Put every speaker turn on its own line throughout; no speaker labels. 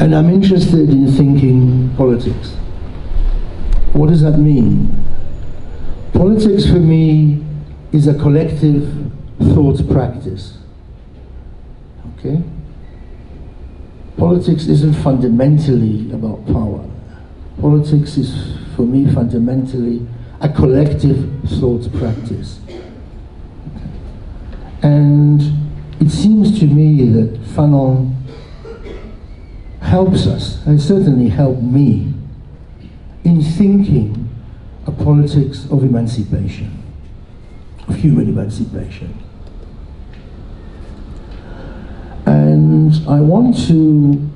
And I'm interested in thinking politics. What does that mean? Politics for me is a collective thought practice. Okay? Politics isn't fundamentally about power. Politics is, for me, fundamentally a collective thought practice. And it seems to me that Fanon helps us, and certainly helped me, in thinking a politics of emancipation, of human emancipation. And I want to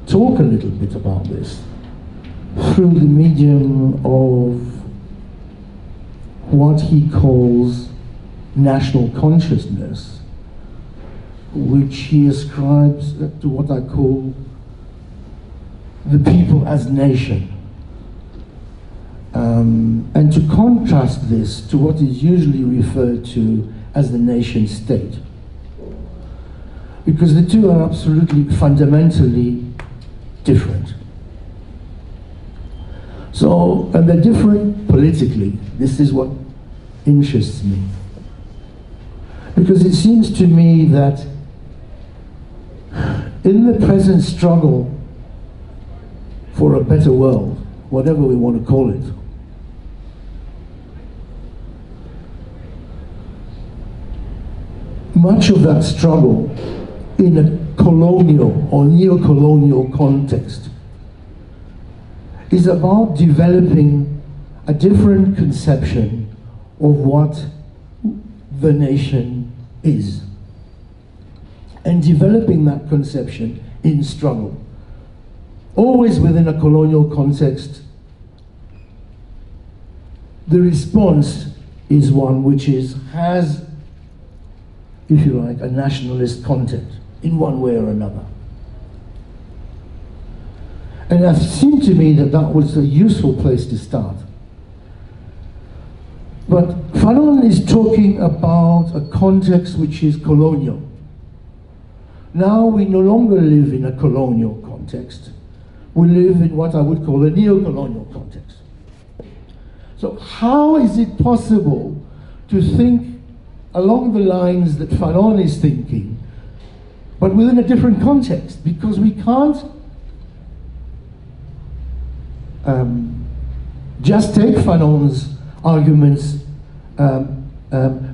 talk a little bit about this through the medium of what he calls national consciousness, which he ascribes to what I call the people as nation. And to contrast this to what is usually referred to as the nation state. Because the two are absolutely fundamentally different. So, and they're different politically. This is what interests me. Because it seems to me that in the present struggle for a better world, whatever we want to call it, much of that struggle in a colonial or neo-colonial context is about developing a different conception of what the nation is, and developing that conception in struggle. Always within a colonial context, the response is one which has, if you like, a nationalist content in one way or another. And it seemed to me that that was a useful place to start. But Fanon is talking about a context which is colonial. Now we no longer live in a colonial context. We live in what I would call a neo-colonial context. So how is it possible to think along the lines that Fanon is thinking, but within a different context? Because we can't just take Fanon's arguments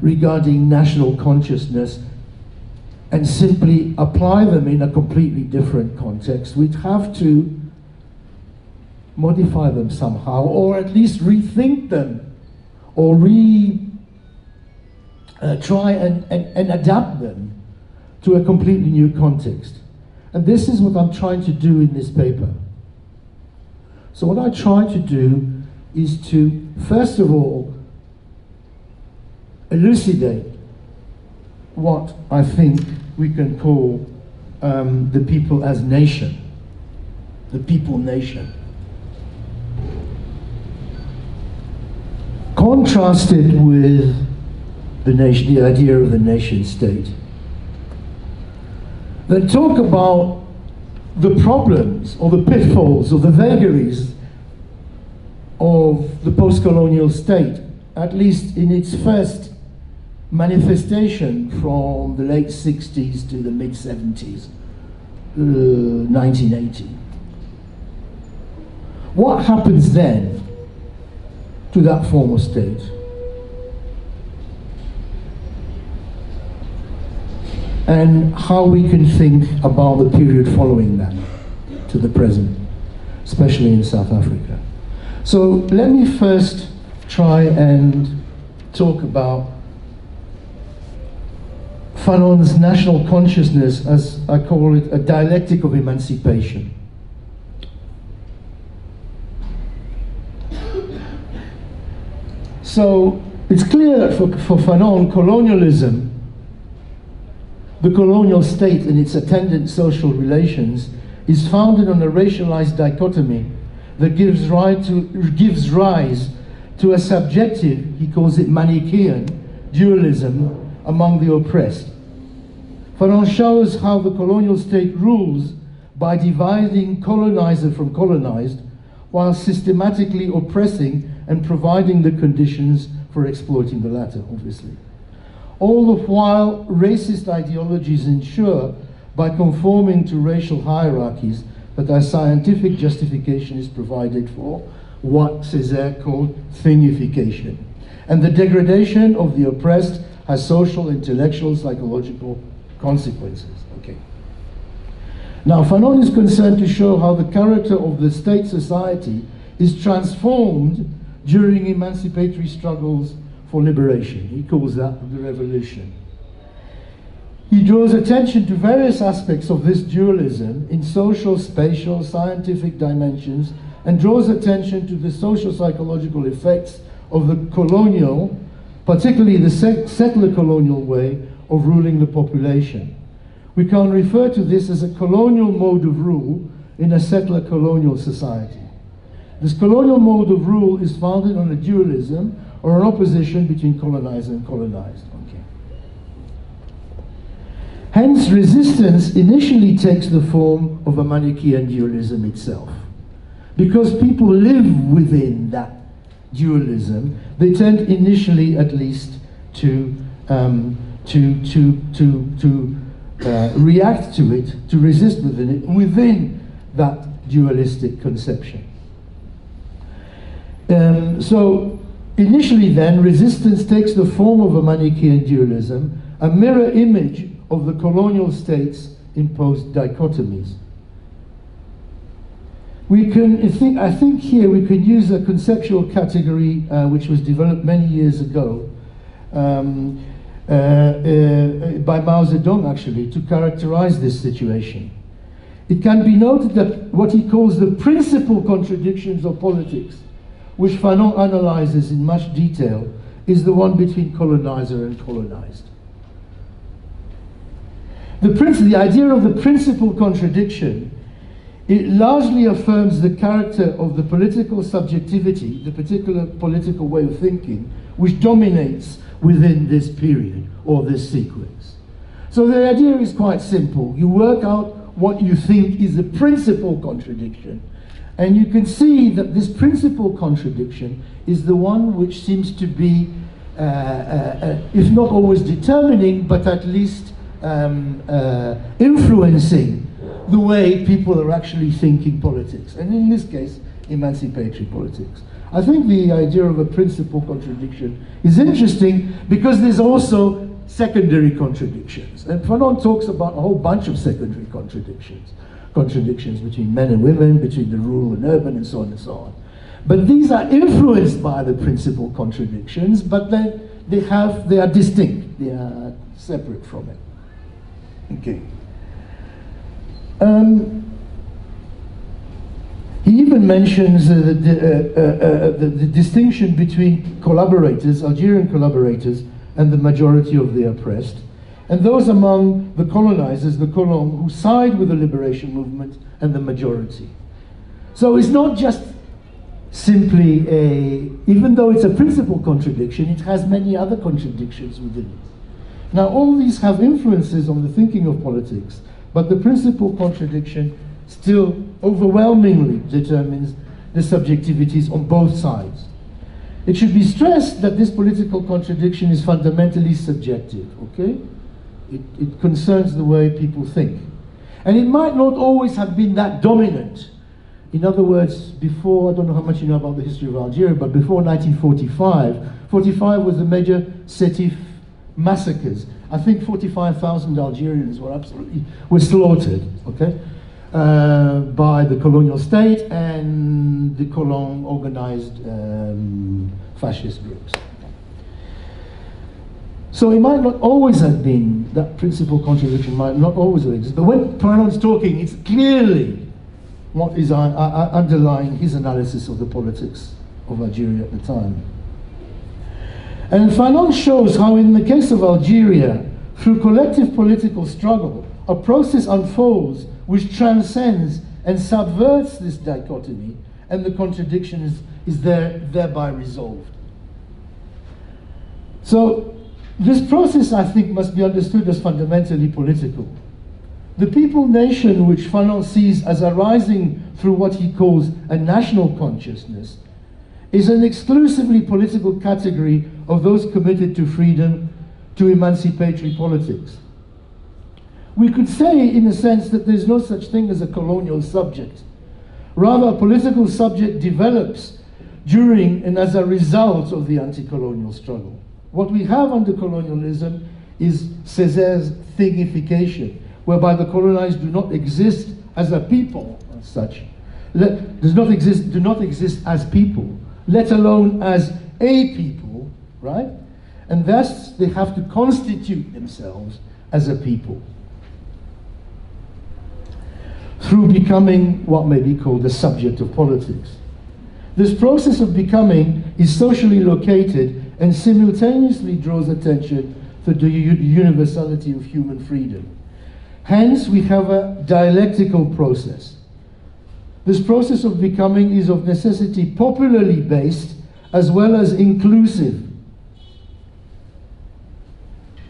regarding national consciousness and simply apply them in a completely different context. We'd have to modify them somehow, or at least rethink them, or try and adapt them to a completely new context. And this is what I'm trying to do in this paper. So what I try to do is to, first of all, elucidate what I think we can call the people as nation, the people nation. Contrasted with the nation, the idea of the nation state. Then talk about the problems or the pitfalls or the vagaries of the post-colonial state, at least in its first manifestation from the late 60s to the mid 70s, 1980. What happens then to that former state? And how we can think about the period following that to the present, especially in South Africa. So let me first try and talk about Fanon's national consciousness, as I call it, a dialectic of emancipation. So it's clear that for Fanon, colonialism, the colonial state and its attendant social relations, is founded on a racialized dichotomy that gives rise to a subjective, he calls it Manichaean, dualism among the oppressed. Fanon shows how the colonial state rules by dividing colonizer from colonized, while systematically oppressing and providing the conditions for exploiting the latter, obviously. All the while, racist ideologies ensure, by conforming to racial hierarchies, that a scientific justification is provided for what Césaire called thingification. And the degradation of the oppressed has social, intellectual, psychological consequences. Okay. Now, Fanon is concerned to show how the character of the state society is transformed during emancipatory struggles for liberation. He calls that the revolution. He draws attention to various aspects of this dualism in social, spatial, scientific dimensions, and draws attention to the social psychological effects of the colonial, particularly the settler colonial way of ruling the population. We can refer to this as a colonial mode of rule in a settler colonial society. This colonial mode of rule is founded on a dualism or an opposition between colonizer and colonized. Okay. Hence, resistance initially takes the form of a Manichaean dualism itself. Because people live within that dualism, they tend initially, at least, to react to it, to resist within it, within that dualistic conception. So initially then, resistance takes the form of a Manichaean dualism, a mirror image of the colonial state's imposed dichotomies. We can, I think here we could use a conceptual category which was developed many years ago by Mao Zedong, actually, to characterize this situation. It can be noted that what he calls the principal contradictions of politics, which Fanon analyzes in much detail, is the one between colonizer and colonized. The idea of the principal contradiction, it largely affirms the character of the political subjectivity, the particular political way of thinking, which dominates within this period or this sequence. So the idea is quite simple. You work out what you think is the principal contradiction, and you can see that this principal contradiction is the one which seems to be, if not always determining, but at least influencing the way people are actually thinking politics, and in this case, emancipatory politics. I think the idea of a principal contradiction is interesting because there's also secondary contradictions. And Fanon talks about a whole bunch of secondary contradictions. Contradictions between men and women, between the rural and urban, and so on and so on. But these are influenced by the principal contradictions, but then they are distinct, they are separate from it. Okay. He even mentions the distinction between collaborators, Algerian collaborators, and the majority of the oppressed, and those among the colonizers, the colons, who side with the liberation movement and the majority. So it's not just simply even though it's a principal contradiction, it has many other contradictions within it. Now, all these have influences on the thinking of politics, but the principal contradiction still overwhelmingly determines the subjectivities on both sides. It should be stressed that this political contradiction is fundamentally subjective, okay? It concerns the way people think. And it might not always have been that dominant. In other words, before, I don't know how much you know about the history of Algeria, but before 1945, 45 was the major Sétif massacres. I think 45,000 Algerians were slaughtered, okay, by the colonial state and the colon organized fascist groups. So it might not always have been, that principal contradiction might not always have existed. But when Fanon's talking, it's clearly what is underlying his analysis of the politics of Algeria at the time. And Fanon shows how in the case of Algeria, through collective political struggle, a process unfolds which transcends and subverts this dichotomy, and the contradiction is thereby resolved. So this process, I think, must be understood as fundamentally political. The people nation, which Fanon sees as arising through what he calls a national consciousness, is an exclusively political category of those committed to freedom, to emancipatory politics. We could say, in a sense, that there's no such thing as a colonial subject. Rather, a political subject develops during and as a result of the anti-colonial struggle. What we have under colonialism is Césaire's thingification, whereby the colonized do not exist as a people as such, do not exist as people, let alone as a people, right? And thus they have to constitute themselves as a people through becoming what may be called the subject of politics. This process of becoming is socially located and simultaneously draws attention to the universality of human freedom. Hence, we have a dialectical process. This process of becoming is of necessity popularly based as well as inclusive.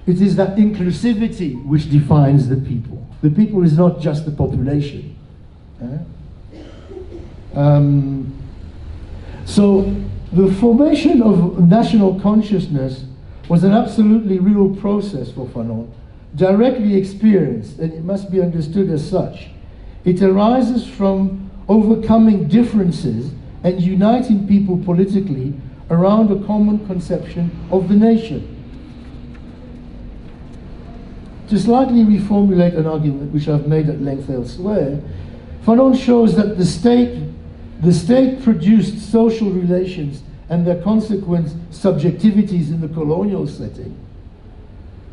It is that inclusivity which defines the people. The people is not just the population. So the formation of national consciousness was an absolutely real process for Fanon, directly experienced, and it must be understood as such. It arises from overcoming differences and uniting people politically around a common conception of the nation. To slightly reformulate an argument which I've made at length elsewhere, Fanon shows that the state produced social relations and their consequent subjectivities in the colonial setting,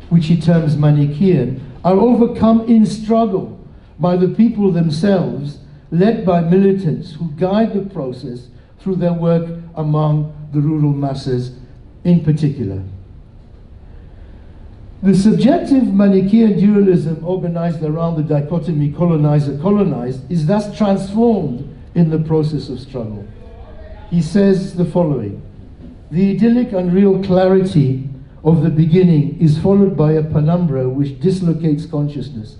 which he terms Manichaean, are overcome in struggle by the people themselves, led by militants who guide the process through their work among the rural masses in particular. The subjective Manichaean dualism organized around the dichotomy colonizer-colonized is thus transformed in the process of struggle. He says the following: the idyllic unreal clarity of the beginning is followed by a penumbra which dislocates consciousness.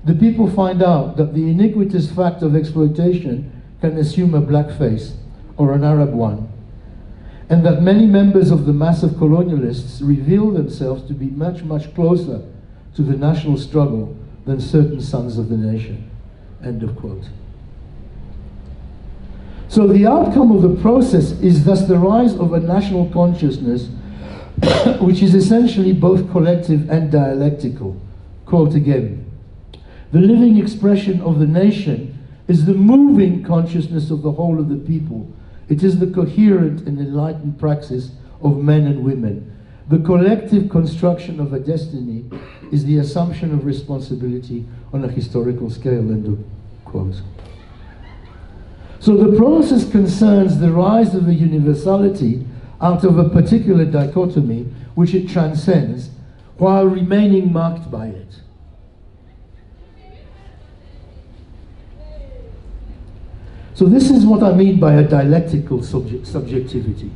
The people find out that the iniquitous fact of exploitation can assume a black face or an Arab one, and that many members of the mass of colonialists reveal themselves to be much, much closer to the national struggle than certain sons of the nation. End of quote. So the outcome of the process is thus the rise of a national consciousness which is essentially both collective and dialectical. Quote again: the living expression of the nation is the moving consciousness of the whole of the people. It is the coherent and enlightened praxis of men and women. The collective construction of a destiny is the assumption of responsibility on a historical scale. End of quote. So the process concerns the rise of a universality out of a particular dichotomy which it transcends while remaining marked by it. So this is what I mean by a dialectical subjectivity.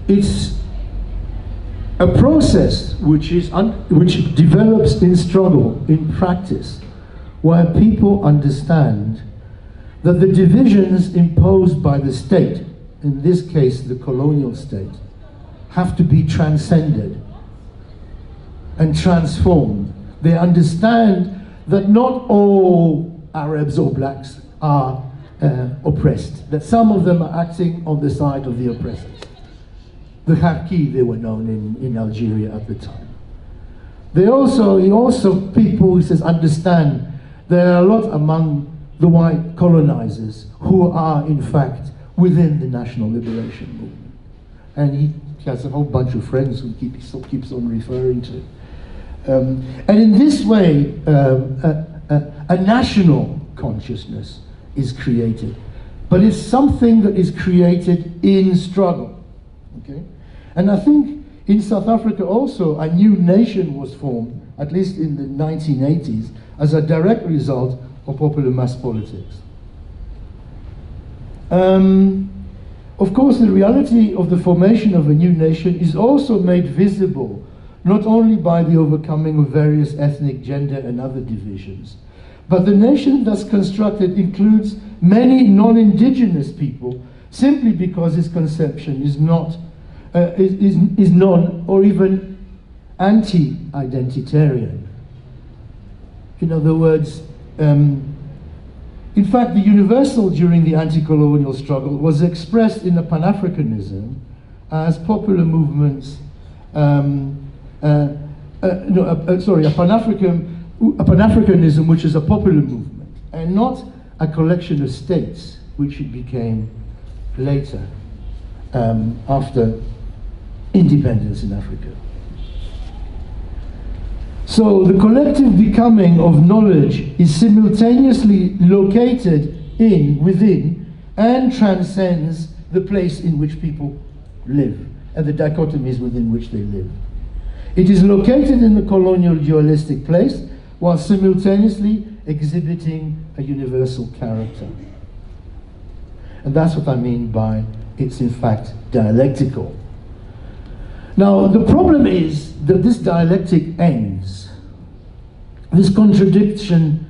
It's a process which develops in struggle, in practice, where people understand that the divisions imposed by the state, in this case the colonial state, have to be transcended and transformed. They understand that not all Arabs or blacks are oppressed, that some of them are acting on the side of the oppressors. The Harki, they were known in Algeria at the time. He also people, he says, understand there are a lot among the white colonizers who are in fact within the national liberation movement. And he has a whole bunch of friends who keeps on referring to. And in this way, a national consciousness is created, but it's something that is created in struggle. Okay? And I think in South Africa also a new nation was formed, at least in the 1980s, as a direct result of popular mass politics. Of course, the reality of the formation of a new nation is also made visible not only by the overcoming of various ethnic, gender, and other divisions, but the nation thus constructed includes many non-indigenous people simply because its conception is not, is non or even anti-identitarian. In other words, in fact, the universal during the anti-colonial struggle was expressed in a Pan-Africanism as popular movements, a Pan-Africanism which is a popular movement, and not a collection of states, which it became later, after independence in Africa. So the collective becoming of knowledge is simultaneously located within, and transcends the place in which people live, and the dichotomies within which they live. It is located in the colonial dualistic place, while simultaneously exhibiting a universal character. And that's what I mean by it's in fact dialectical. Now, the problem is that this dialectic ends. This contradiction,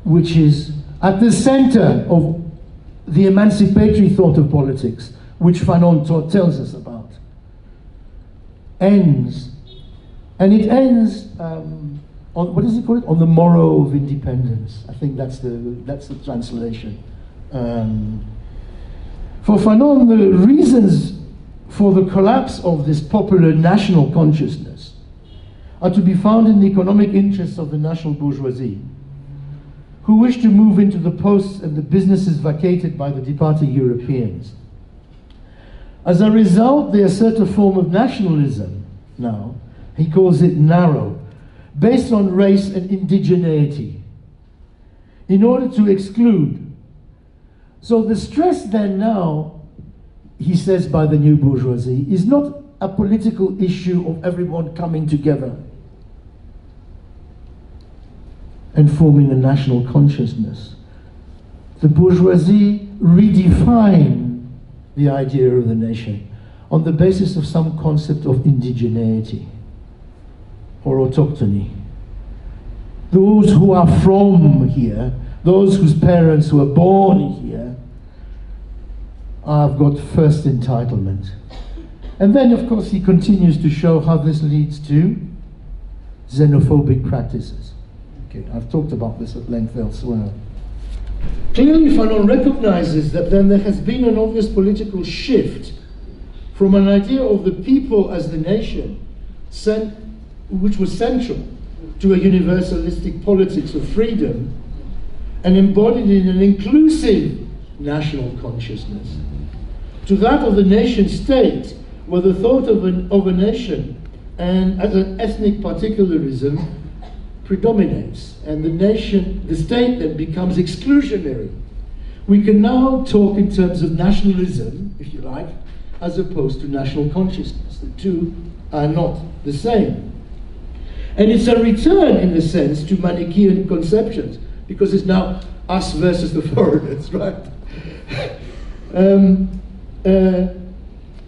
which is at the center of the emancipatory thought of politics, which Fanon tells us about, ends. And it ends on, what does he call it? On the morrow of independence. I think that's the translation. For Fanon, the reasons for the collapse of this popular national consciousness are to be found in the economic interests of the national bourgeoisie, who wish to move into the posts and the businesses vacated by the departing Europeans. As a result, they assert a form of nationalism now. He calls it narrow, based on race and indigeneity, in order to exclude. So the stress then now, he says, by the new bourgeoisie is not a political issue of everyone coming together and forming a national consciousness. The bourgeoisie redefine the idea of the nation on the basis of some concept of indigeneity or autochthony. Those who are from here, those whose parents were born here, have got first entitlement. And then, of course, he continues to show how this leads to xenophobic practices. Okay, I've talked about this at length elsewhere. Clearly, Fanon recognizes that then there has been an obvious political shift from an idea of the people as the nation, which was central to a universalistic politics of freedom, and embodied in an inclusive national consciousness, to that of the nation-state, where the thought of a nation and as an ethnic particularism predominates, and the state then becomes exclusionary. We can now talk in terms of nationalism, if you like, as opposed to national consciousness. The two are not the same. And it's a return, in a sense, to Manichaean conceptions, because it's now us versus the foreigners, right? And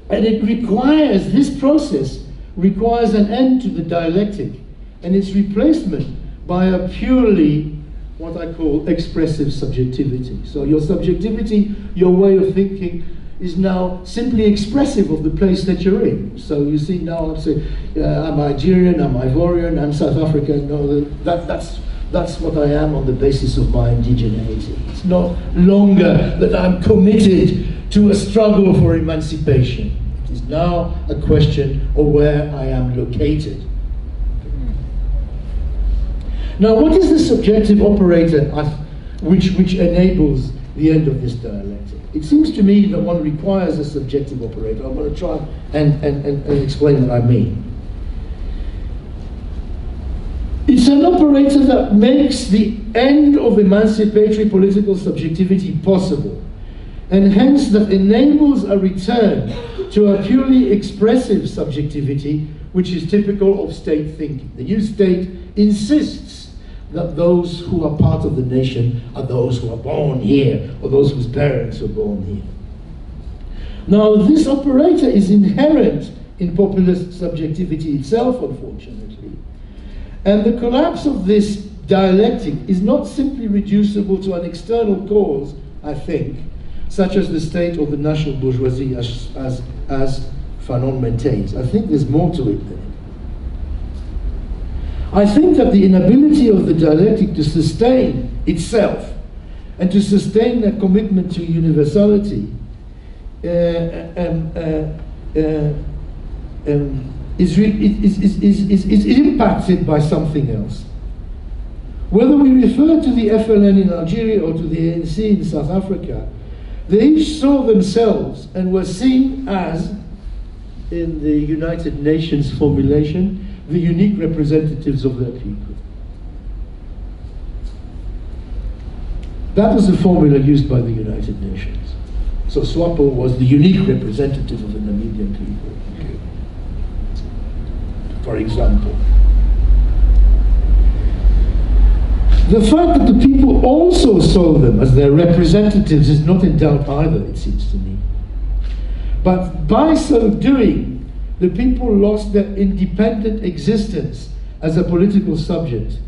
it requires, this process requires an end to the dialectic and its replacement by a purely, what I call, expressive subjectivity. So your subjectivity, your way of thinking, is now simply expressive of the place that you're in. So you see now I'm saying, I'm Nigerian, I'm Ivorian, I'm South African. No, that's what I am on the basis of my indigeneity. It's no longer that I'm committed to a struggle for emancipation. It is now a question of where I am located. Now, what is the subjective operator which enables the end of this dialectic? It seems to me that one requires a subjective operator. I'm going to try and explain what I mean. It's an operator that makes the end of emancipatory political subjectivity possible, and hence that enables a return to a purely expressive subjectivity, which is typical of state thinking. The new state insists that those who are part of the nation are those who are born here, or those whose parents were born here. Now, this operator is inherent in populist subjectivity itself, unfortunately. And the collapse of this dialectic is not simply reducible to an external cause, I think, such as the state or the national bourgeoisie, as Fanon maintains. I think there's more to it than it. I think that the inability of the dialectic to sustain itself and to sustain a commitment to universality is impacted by something else. Whether we refer to the FLN in Algeria or to the ANC in South Africa, they each saw themselves and were seen as, in the United Nations formulation, the unique representatives of their people. That was the formula used by the United Nations. So SWAPO was the unique representative of the Namibian people, for example. The fact that the people also saw them as their representatives is not in doubt either, it seems to me. But by so doing, the people lost their independent existence as a political subject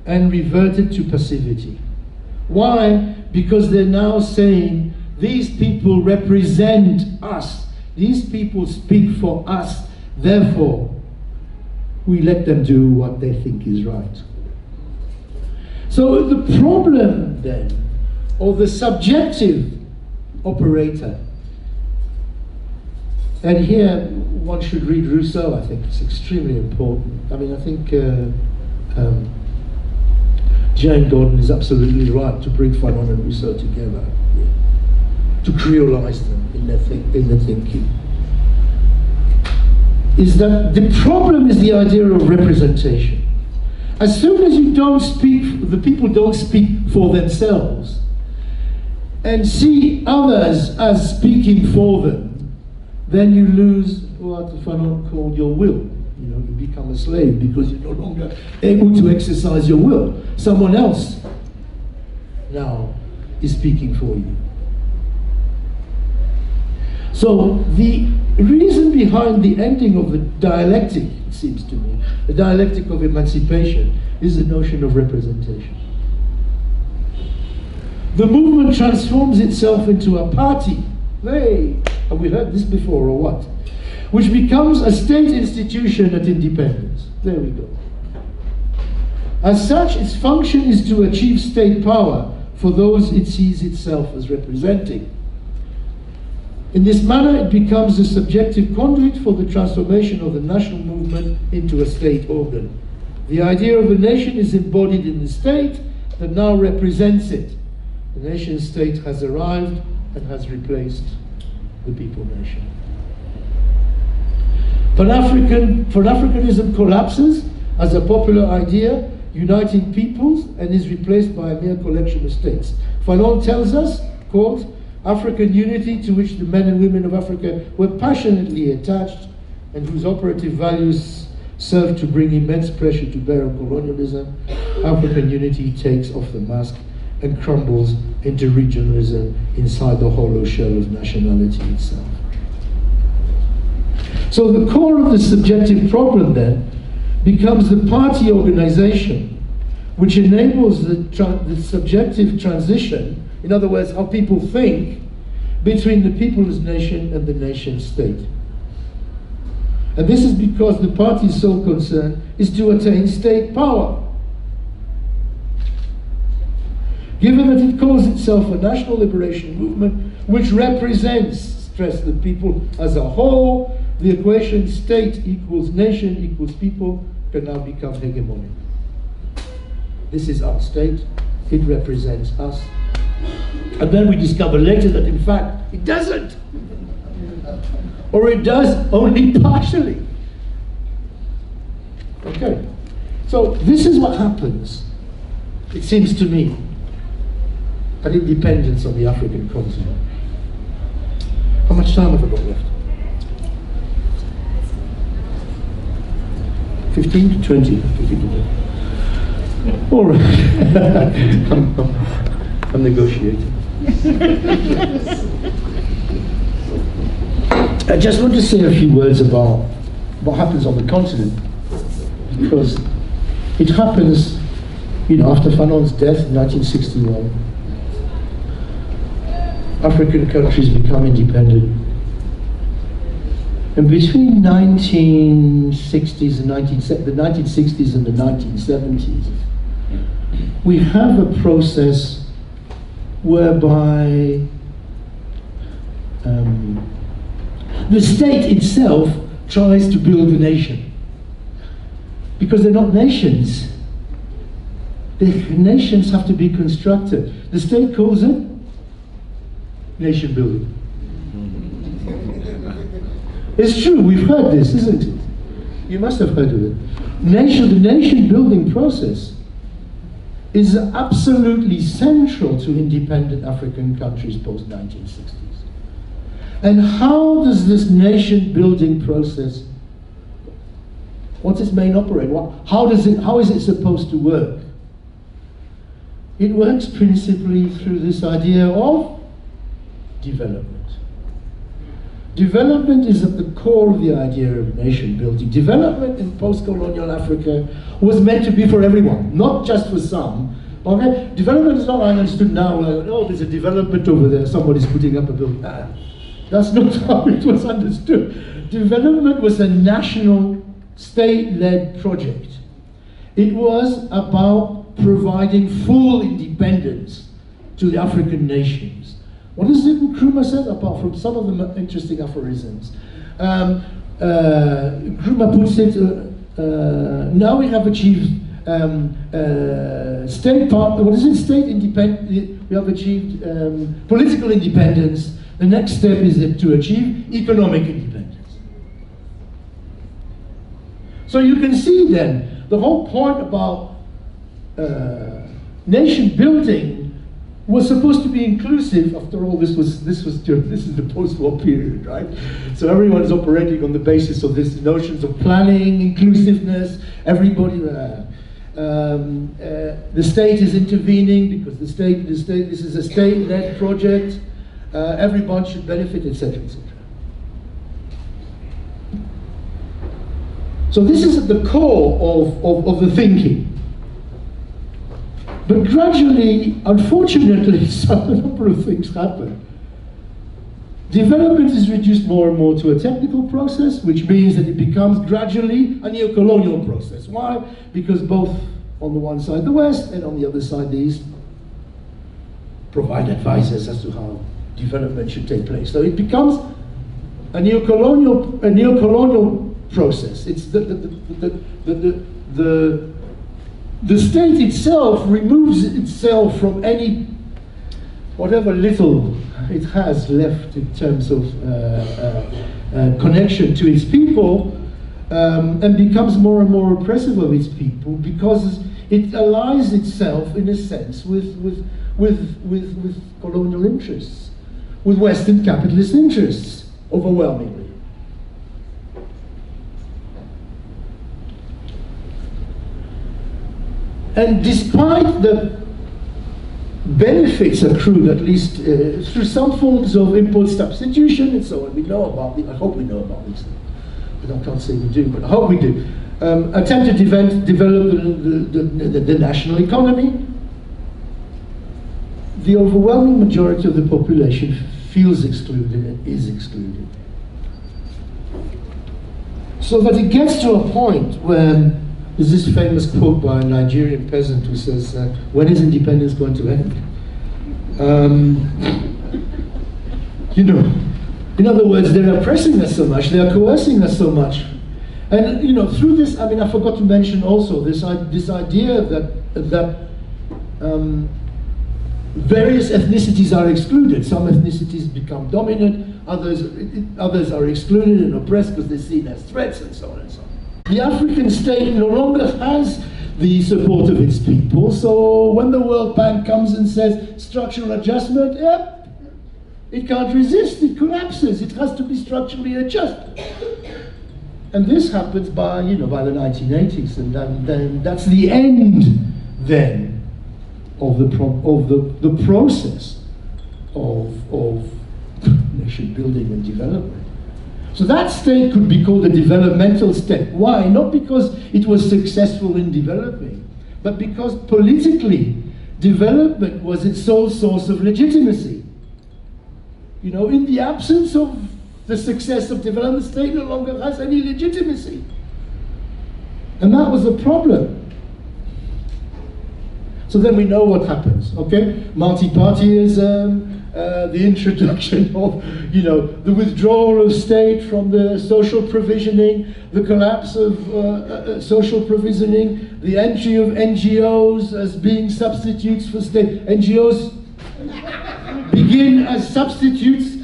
and reverted to passivity. Why? Because they're now saying, these people represent us. These people speak for us. Therefore, we let them do what they think is right. So the problem then, or the subjective operator, and here one should read Rousseau, I think it's extremely important. I mean, I think Jane Gordon is absolutely right to bring Fanon and Rousseau together, to creolize them in their thinking. Is that the problem is the idea of representation. As soon as you don't speak, the people don't speak for themselves and see others as speaking for them, then you lose what Fanon called your will. You know, you become a slave because you're no longer able to exercise your will. Someone else now is speaking for you. So the reason behind the ending of the dialectic, it seems to me, the dialectic of emancipation, is the notion of representation. The movement transforms itself into a party. Have we heard this before or what? Which becomes a state institution at independence. There we go. As such, its function is to achieve state power for those it sees itself as representing. In this manner, it becomes a subjective conduit for the transformation of the national movement into a state organ. The idea of a nation is embodied in the state that now represents it. The nation state has arrived and has replaced the people nation. Pan-Africanism collapses as a popular idea, uniting peoples, and is replaced by a mere collection of states. Fanon tells us, quote, African unity to which the men and women of Africa were passionately attached and whose operative values served to bring immense pressure to bear on colonialism, African unity takes off the mask and crumbles into regionalism inside the hollow shell of nationality itself. So the core of the subjective problem then becomes the party organization, which enables the subjective transition, in other words, how people think, between the people's nation and the nation state. And this is because the party's sole concern is to attain state power. Given that it calls itself a national liberation movement, which represents, stress, the people as a whole, the equation state equals nation equals people can now become hegemonic. This is our state, it represents us. And then we discover later that in fact it doesn't. Or it does only partially. Okay, so this is what happens, it seems to me, at independence on the African continent. How much time have I got left? 15 to 20. All right. I'm negotiating. I just want to say a few words about what happens on the continent, because it happens, after Fanon's death in 1961, African countries become independent. And between 1960s and the 1960s and the 1970s, we have a process whereby the state itself tries to build a nation. Because they're not nations. The nations have to be constructed. The state calls it nation building. It's true, we've heard this, isn't it? You must have heard of it. The nation building process is absolutely central to independent African countries post-1960s. And how does this nation building process, what's its main operator? How is it supposed to work? It works principally through this idea of development. Development is at the core of the idea of nation building. Development in post-colonial Africa was meant to be for everyone, not just for some. Okay? Development is not understood now like, oh, there's a development over there, somebody's putting up a building. That's not how it was understood. Development was a national, state-led project. It was about providing full independence to the African nations. What does Nkrumah say, apart from some of the interesting aphorisms? Nkrumah puts it, now we have achieved state independence, we have achieved political independence. The next step is to achieve economic independence. So you can see then, the whole point about nation building was supposed to be inclusive. After all, this is the post-war period, right? So everyone is operating on the basis of these notions of planning, inclusiveness. Everybody, the state is intervening because this is a state-led project. Everyone should benefit, etc., etc. So this is at the core of the thinking. But gradually, unfortunately, a number of things happen. Development is reduced more and more to a technical process, which means that it becomes gradually a neo-colonial process. Why? Because both on the one side the West and on the other side the East provide advices as to how development should take place. So it becomes a neo-colonial process. It's the state itself removes itself from any, whatever little it has left in terms of connection to its people, and becomes more and more oppressive of its people because it allies itself, in a sense, with colonial interests, with Western capitalist interests, overwhelmingly. And despite the benefits accrued, at least through some forms of import substitution and so on, we know about I hope we know about these things, but I can't say we do, but I hope we do. Attempt to develop the national economy. The overwhelming majority of the population feels excluded and is excluded. So that it gets to a point where there's this famous quote by a Nigerian peasant who says, when is independence going to end? In other words, they're oppressing us so much, they're coercing us so much. And through this, I forgot to mention also this idea that various ethnicities are excluded. Some ethnicities become dominant, others are excluded and oppressed because they're seen as threats and so on and so on. The African state no longer has the support of its people, so when the World Bank comes and says structural adjustment, it can't resist, it collapses, it has to be structurally adjusted. And this happens by the 1980s, and then that's the end then of the process of nation building and development. So that state could be called a developmental state. Why? Not because it was successful in developing, but because politically, development was its sole source of legitimacy. You know, in the absence of the success of development, the state no longer has any legitimacy. And that was a problem. So then we know what happens, okay? Multi-partyism, the introduction of, you know, the withdrawal of state from the social provisioning, the collapse of social provisioning, the entry of NGOs as being substitutes for state. NGOs begin as substitutes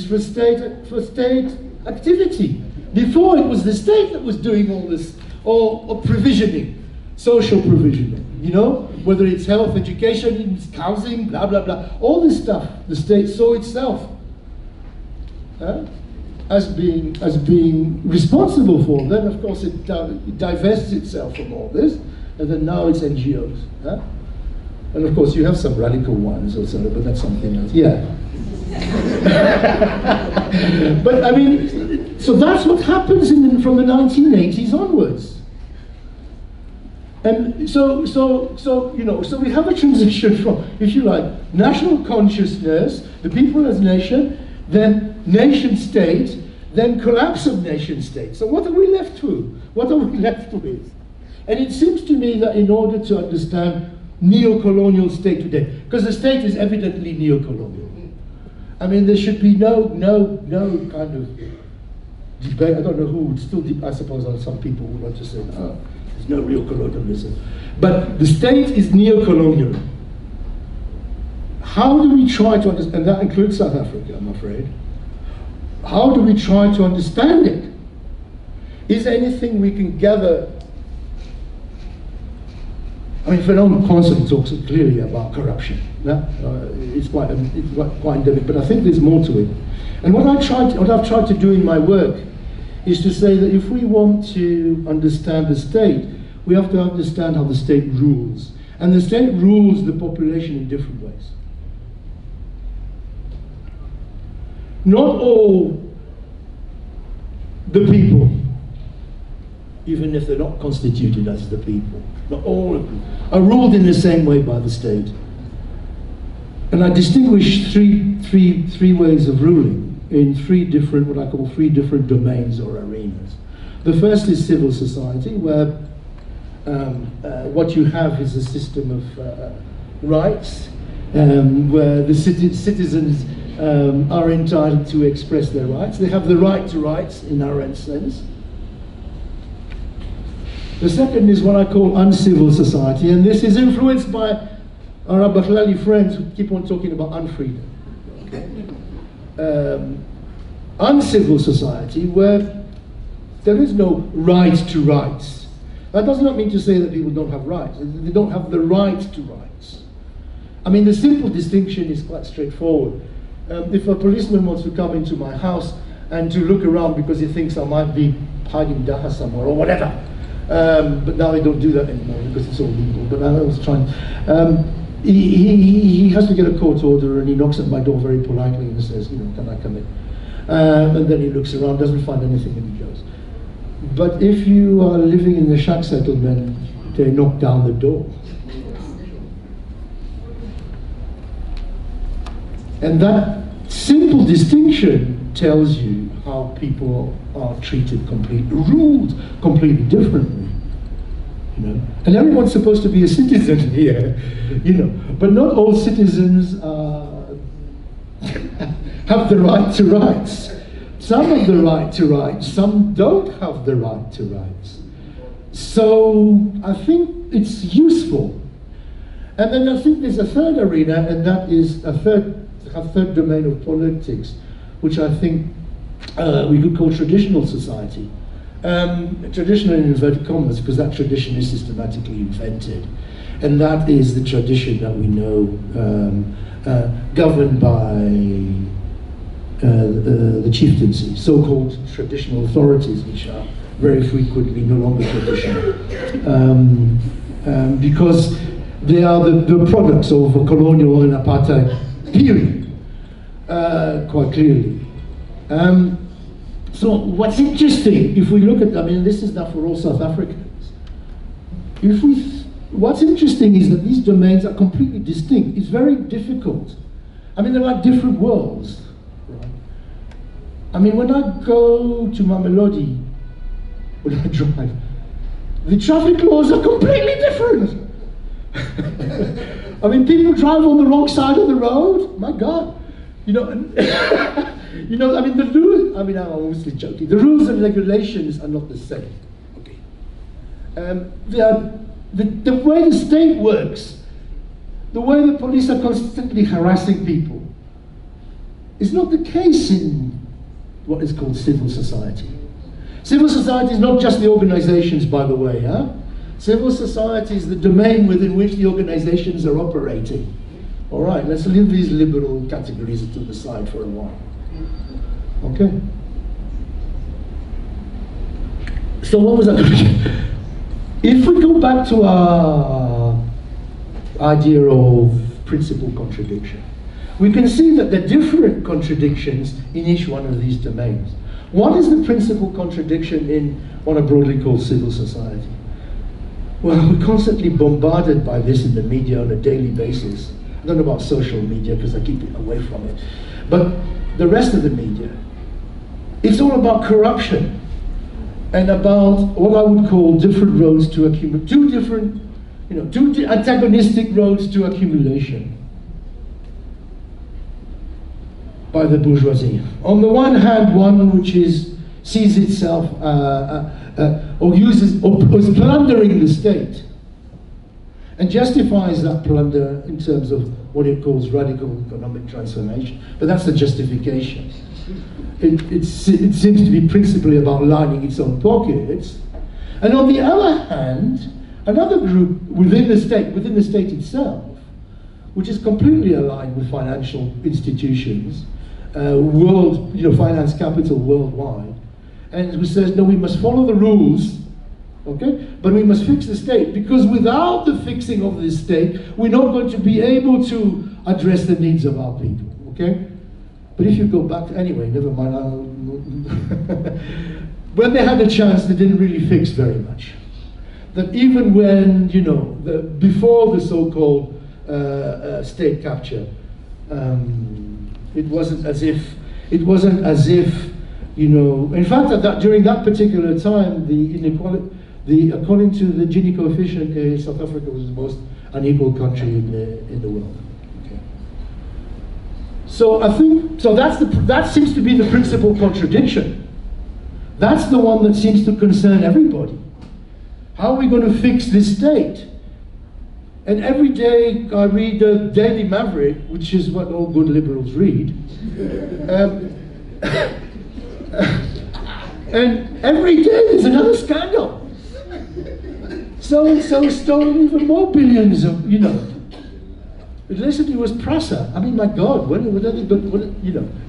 for state activity. Before it was the state that was doing all this, or provisioning, social provisioning, you know, whether it's health, education, housing, blah, blah, blah, all this stuff, the state saw itself as being responsible for. Then, of course, it divests itself from all this, and then now it's NGOs. And of course, you have some radical ones also, but that's something else. Yeah. But I mean, so that's what happens from the 1980s onwards. And so you know, so we have a transition from, if you like, national consciousness, the people as nation, then nation state, then collapse of nation state. So what are we left with? What are we left with? And it seems to me that in order to understand neo-colonial state today, because the state is evidently neo-colonial. I mean, there should be no kind of debate. I don't know who would still, I suppose some people would want to say, oh, there's no real colonialism. But the state is neo-colonial. How do we try to understand, and that includes South Africa, I'm afraid. How do we try to understand it? Is there anything we can gather? I mean, Fanon constantly talks clearly about corruption. Yeah? It's quite endemic, but I think there's more to it. And what I've tried to do in my work is to say that if we want to understand the state, we have to understand how the state rules. And the state rules the population in different ways. Not all the people, even if they're not constituted as the people, not all of them, are ruled in the same way by the state. And I distinguish three ways of ruling in what I call three different domains or arenas. The first is civil society, where what you have is a system of rights, where the citizens are entitled to express their rights. They have the right to rights in our own sense. The second is what I call uncivil society, and this is influenced by our Abahlali friends who keep on talking about unfreedom. Uncivil society, where there is no right to rights. That does not mean to say that people don't have rights. They don't have the right to rights. I mean, the simple distinction is quite straightforward. If a policeman wants to come into my house and to look around because he thinks I might be hiding data somewhere or whatever, but now they don't do that anymore because it's all legal. But I was trying. He has to get a court order, and he knocks at my door very politely and says, you know, can I come in? And then he looks around, doesn't find anything, and he goes. But if you are living in the shack settlement, they knock down the door. And that simple distinction tells you how people are treated ruled completely differently. You know? And everyone's supposed to be a citizen here, you know, but not all citizens have the right to rights. Some have the right to rights, some don't have the right to rights. So I think it's useful. And then I think there's a third arena, and that is a third domain of politics, which I think we could call traditional society. Traditional in inverted commas, because that tradition is systematically invented. And that is the tradition that we know governed by the chieftaincy, so-called traditional authorities, which are very frequently no longer traditional. Because they are the products of a colonial and apartheid period, quite clearly. So what's interesting, if we look at, I mean, this is now for all South Africans. What's interesting is that these domains are completely distinct. It's very difficult. I mean, they're like different worlds. Right? I mean, when I go to Mamelodi, when I drive, the traffic laws are completely different. I mean, people drive on the wrong side of the road. My God, you know, you know. I mean, the rules. I mean, I'm obviously joking. The rules and regulations are not the same. Okay. The way the state works, the way the police are constantly harassing people, is not the case in what is called civil society. Civil society is not just the organizations, by the way. Huh? Civil society is the domain within which the organizations are operating. All right, let's leave these liberal categories to the side for a while. Okay. So what was I going to say? If we go back to our idea of principal contradiction, we can see that there are different contradictions in each one of these domains. What is the principal contradiction in what I broadly call civil society? Well, we're constantly bombarded by this in the media on a daily basis. I don't know about social media because I keep it away from it. But the rest of the media, it's all about corruption and about what I would call different roads to accumulation, two antagonistic roads to accumulation by the bourgeoisie. On the one hand, one which sees itself or is plundering the state and justifies that plunder in terms of what it calls radical economic transformation. But that's the justification. It seems to be principally about lining its own pockets. And on the other hand, another group within the state itself, which is completely aligned with financial institutions, finance capital worldwide, and who says, no, we must follow the rules, okay? But we must fix the state, because without the fixing of the state, we're not going to be able to address the needs of our people, okay? But if you go back, anyway, never mind. When they had a chance, they didn't really fix very much. That even when, before the so-called state capture, it wasn't as if, in fact, during that particular time, the inequality, according to the Gini coefficient, South Africa was the most unequal country in the world. Okay. So I think, that seems to be the principal contradiction. That's the one that seems to concern everybody. How are we going to fix this state? And every day I read the Daily Maverick, which is what all good liberals read. And every day there's another scandal. So-and-so stole even more billions of, Recently it was Prasa. I mean, my God,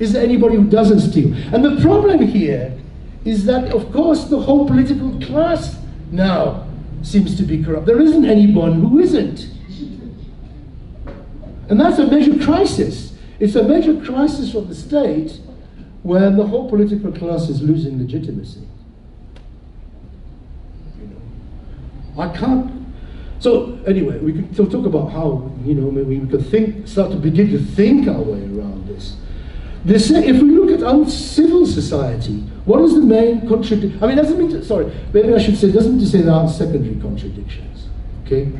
is there anybody who doesn't steal? And the problem here is that, of course, the whole political class now seems to be corrupt. There isn't anyone who isn't. And that's a major crisis. It's a major crisis of the state where the whole political class is losing legitimacy. I can't. So anyway, we could talk about how, maybe we could start to begin to think our way around this. If we look at civil society, what is the main contradiction? I mean, doesn't mean to, sorry, maybe I should say, doesn't mean to say there aren't secondary contradictions, okay?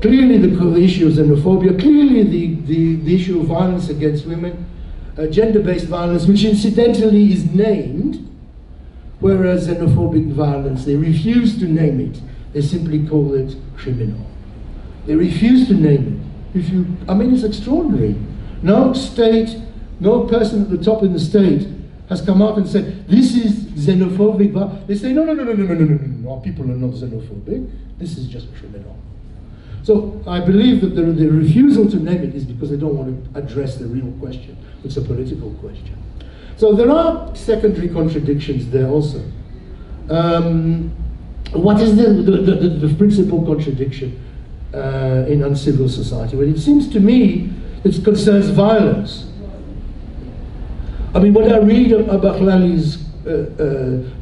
Clearly the issue of xenophobia, clearly the issue of violence against women, gender-based violence, which incidentally is named, whereas xenophobic violence, they refuse to name it. They simply call it criminal. They refuse to name it. I mean, it's extraordinary. No state, no person at the top in the state has come out and said, this is xenophobic. They say, no, our people are not xenophobic. This is just criminal. So I believe that the refusal to name it is because they don't want to address the real question. It's a political question. So there are secondary contradictions there also. What is the principal contradiction in uncivil society? Well, it seems to me it concerns violence. I mean, when I read Abakhlali's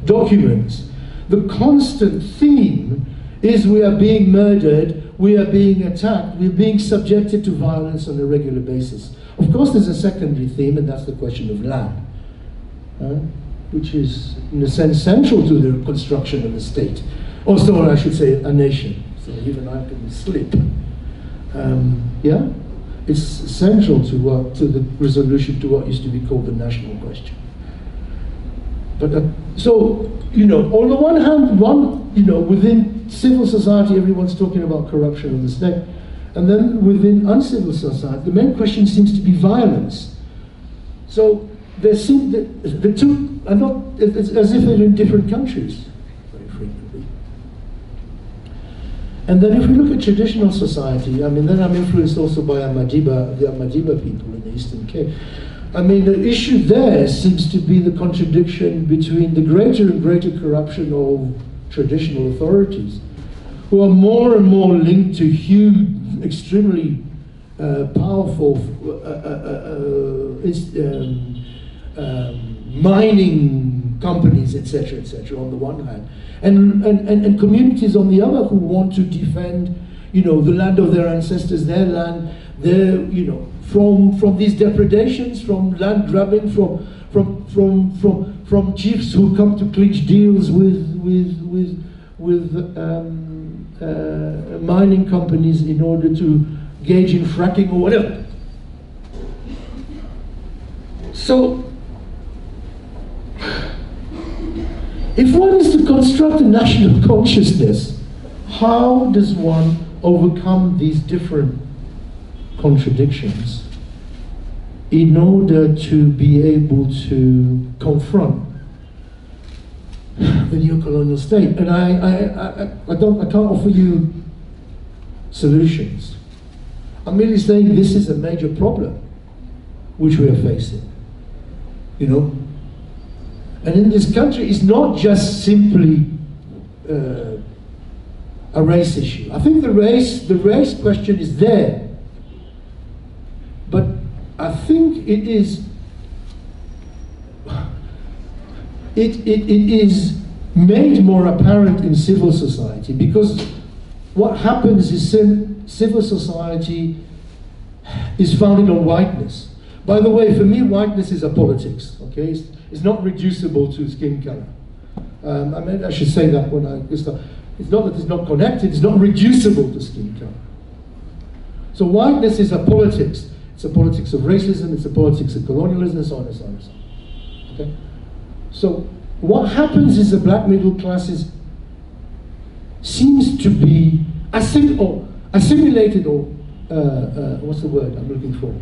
documents, the constant theme is we are being murdered, we are being attacked, we're being subjected to violence on a regular basis. Of course, there's a secondary theme, and that's the question of land, which is, in a sense, central to the construction of the state. Also, I should say, a nation. So even I can slip. Yeah, it's central to the resolution to what used to be called the national question. But so, you know, on the one hand, within civil society, everyone's talking about corruption of the state, and then within uncivil society, the main question seems to be violence. So the two are not, it's as if they're in different countries, very frequently. And then if we look at traditional society, I mean, then I'm influenced also by the Amadiba people in the Eastern Cape. I mean, the issue there seems to be the contradiction between the greater and greater corruption of traditional authorities, who are more and more linked to huge, extremely powerful mining companies, etc., on the one hand, and communities on the other who want to defend, you know, the land of their ancestors, their land, their, you know, from these depredations, from land grabbing, from chiefs who come to clinch deals with mining companies in order to engage in fracking or whatever. So, if one is to construct a national consciousness, how does one overcome these different contradictions in order to be able to confront the neo-colonial state? And I can't offer you solutions. I'm merely saying this is a major problem which we are facing, you know. And in this country, it's not just simply a race issue. I think the race question is there, but I think it is made more apparent in civil society, because what happens is civil society is founded on whiteness. By the way, for me, whiteness is a politics. Okay, it's not reducible to skin color. I mean, I should say that when I start. It's not that it's not connected, it's not reducible to skin color. So whiteness is a politics. It's a politics of racism, it's a politics of colonialism, and so on and so on and so on. Okay? So what happens is the black middle classes seems to be assimilated, or what's the word I'm looking for?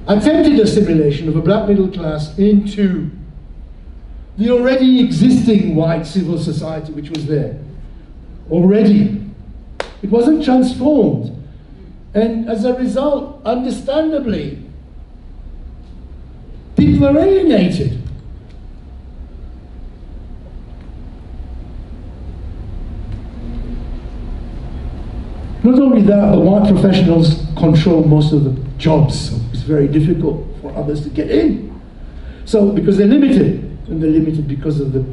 Attempted assimilation of a black middle class into the already existing white civil society which was there already. It wasn't transformed. And as a result, understandably, people are alienated. Not only that, but white professionals control most of the jobs. So it's very difficult for others to get in. So, because they're limited, and they're limited because of the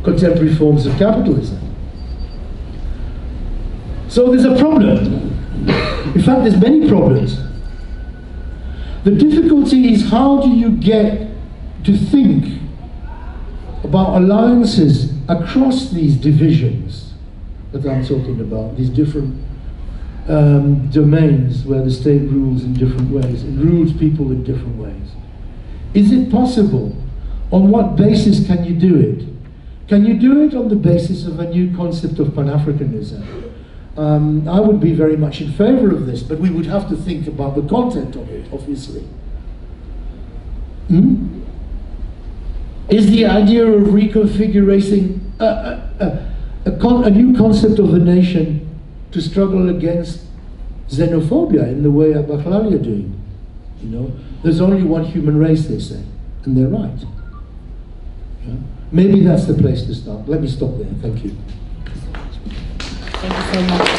contemporary forms of capitalism. So there's a problem. In fact, there's many problems. The difficulty is, how do you get to think about alliances across these divisions that I'm talking about, these different domains where the state rules in different ways and rules people in different ways? Is it possible? On what basis can you do it? Can you do it on the basis of a new concept of Pan-Africanism? I would be very much in favor of this, but we would have to think about the content of it, obviously. Is the idea of reconfiguring a new concept of the nation to struggle against xenophobia in the way Abakhlali are doing? You know, there's only one human race, they say, and they're right. Yeah? Maybe that's the place to start. Let me stop there. Thank you.
Thank you so much.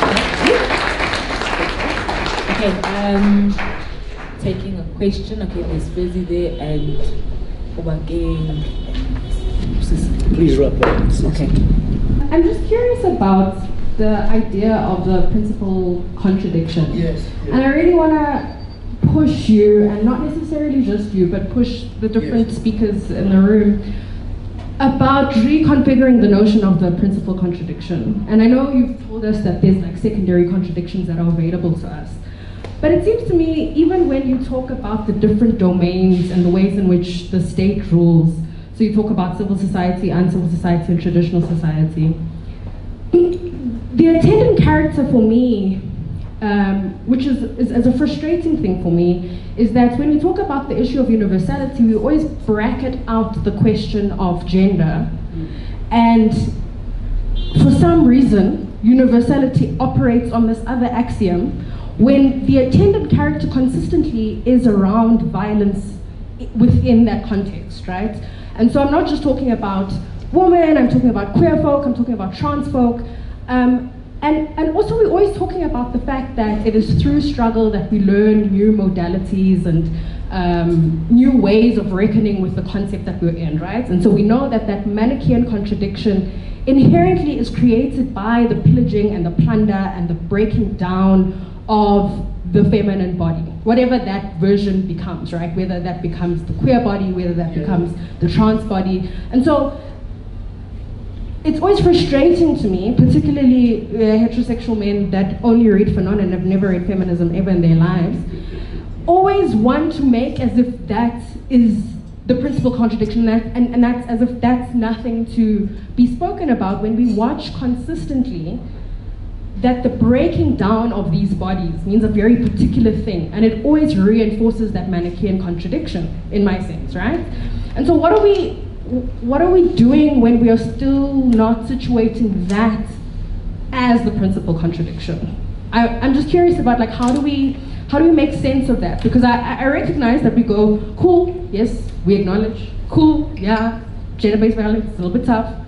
Okay, Okay, taking a question. Okay, there's Fizzy there and Obake.
Please wrap up.
Okay.
I'm just curious about the idea of the principal contradiction.
Yes.
And I really want to push you, and not necessarily just you, but push the different speakers in the room about reconfiguring the notion of the principal contradiction. And I know you've told us that there's like secondary contradictions that are available to us. But it seems to me, even when you talk about the different domains and the ways in which the state rules, so you talk about civil society, uncivil society, and traditional society, the attendant character for me, which is a frustrating thing for me, is that when we talk about the issue of universality, we always bracket out the question of gender. And for some reason, universality operates on this other axiom when the attendant character consistently is around violence within that context, right? And so I'm not just talking about women, I'm talking about queer folk, I'm talking about trans folk. And also we're always talking about the fact that it is through struggle that we learn new modalities and new ways of reckoning with the concept that we're in, right? And so we know that that Manichaean contradiction inherently is created by the pillaging and the plunder and the breaking down of the feminine body, whatever that version becomes, right? Whether that becomes the queer body, whether that becomes the trans body. And so it's always frustrating to me, particularly heterosexual men that only read Fanon and have never read feminism ever in their lives, always want to make as if that is the principal contradiction, and that's as if that's nothing to be spoken about, when we watch consistently that the breaking down of these bodies means a very particular thing, and it always reinforces that Manichaean contradiction, in my sense, right? And so what are we doing when we are still not situating that as the principal contradiction? I'm just curious about, like, how do we make sense of that? Because I recognize that we go, cool, yes, we acknowledge, cool, yeah, gender-based violence is a little bit tough,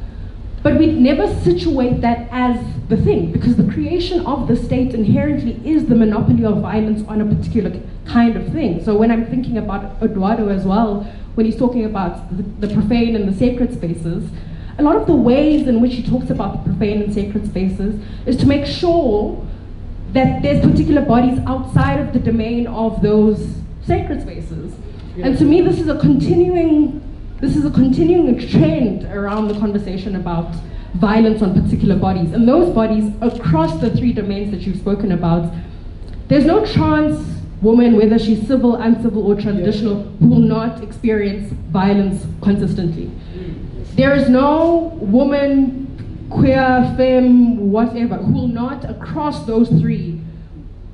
but we never situate that as the thing, because the creation of the state inherently is the monopoly of violence on a particular kind of thing. So when I'm thinking about Eduardo as well, when he's talking about the profane and the sacred spaces, a lot of the ways in which he talks about the profane and sacred spaces is to make sure that there's particular bodies outside of the domain of those sacred spaces. And to me, this is a continuing trend around the conversation about violence on particular bodies. And those bodies across the three domains that you've spoken about, there's no trans woman, whether she's civil, uncivil, or traditional, who will not experience violence consistently. There is no woman, queer, femme, whatever, who will not, across those three,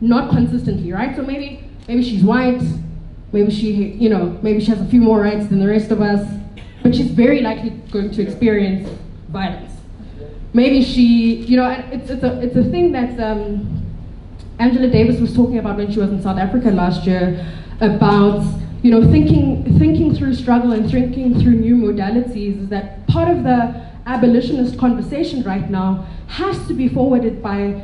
not consistently, right? So maybe she's white, maybe she has a few more rights than the rest of us, but she's very likely going to experience violence. Maybe she, it's a thing that Angela Davis was talking about when she was in South Africa last year, about thinking through struggle and thinking through new modalities, is that part of the abolitionist conversation right now has to be forwarded by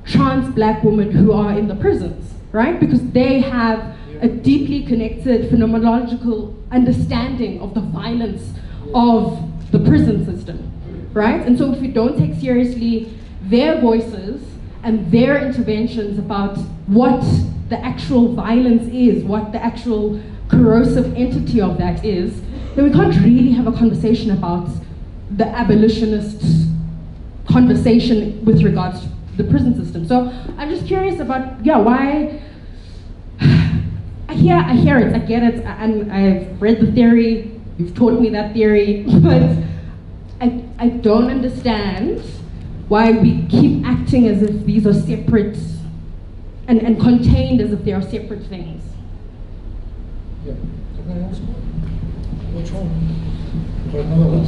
trans black women who are in the prisons, right? Because they have a deeply connected phenomenological understanding of the violence of the prison system, right? And so if we don't take seriously their voices and their interventions about what the actual violence is, what the actual corrosive entity of that is, then we can't really have a conversation about the abolitionist conversation with regards to the prison system. So I'm just curious about, why, I hear it, I get it, and I've read the theory, you've taught me that theory, but I don't understand why we keep acting as if these are separate and contained as if they are separate things.
Yeah. Can I ask which one? Or another one?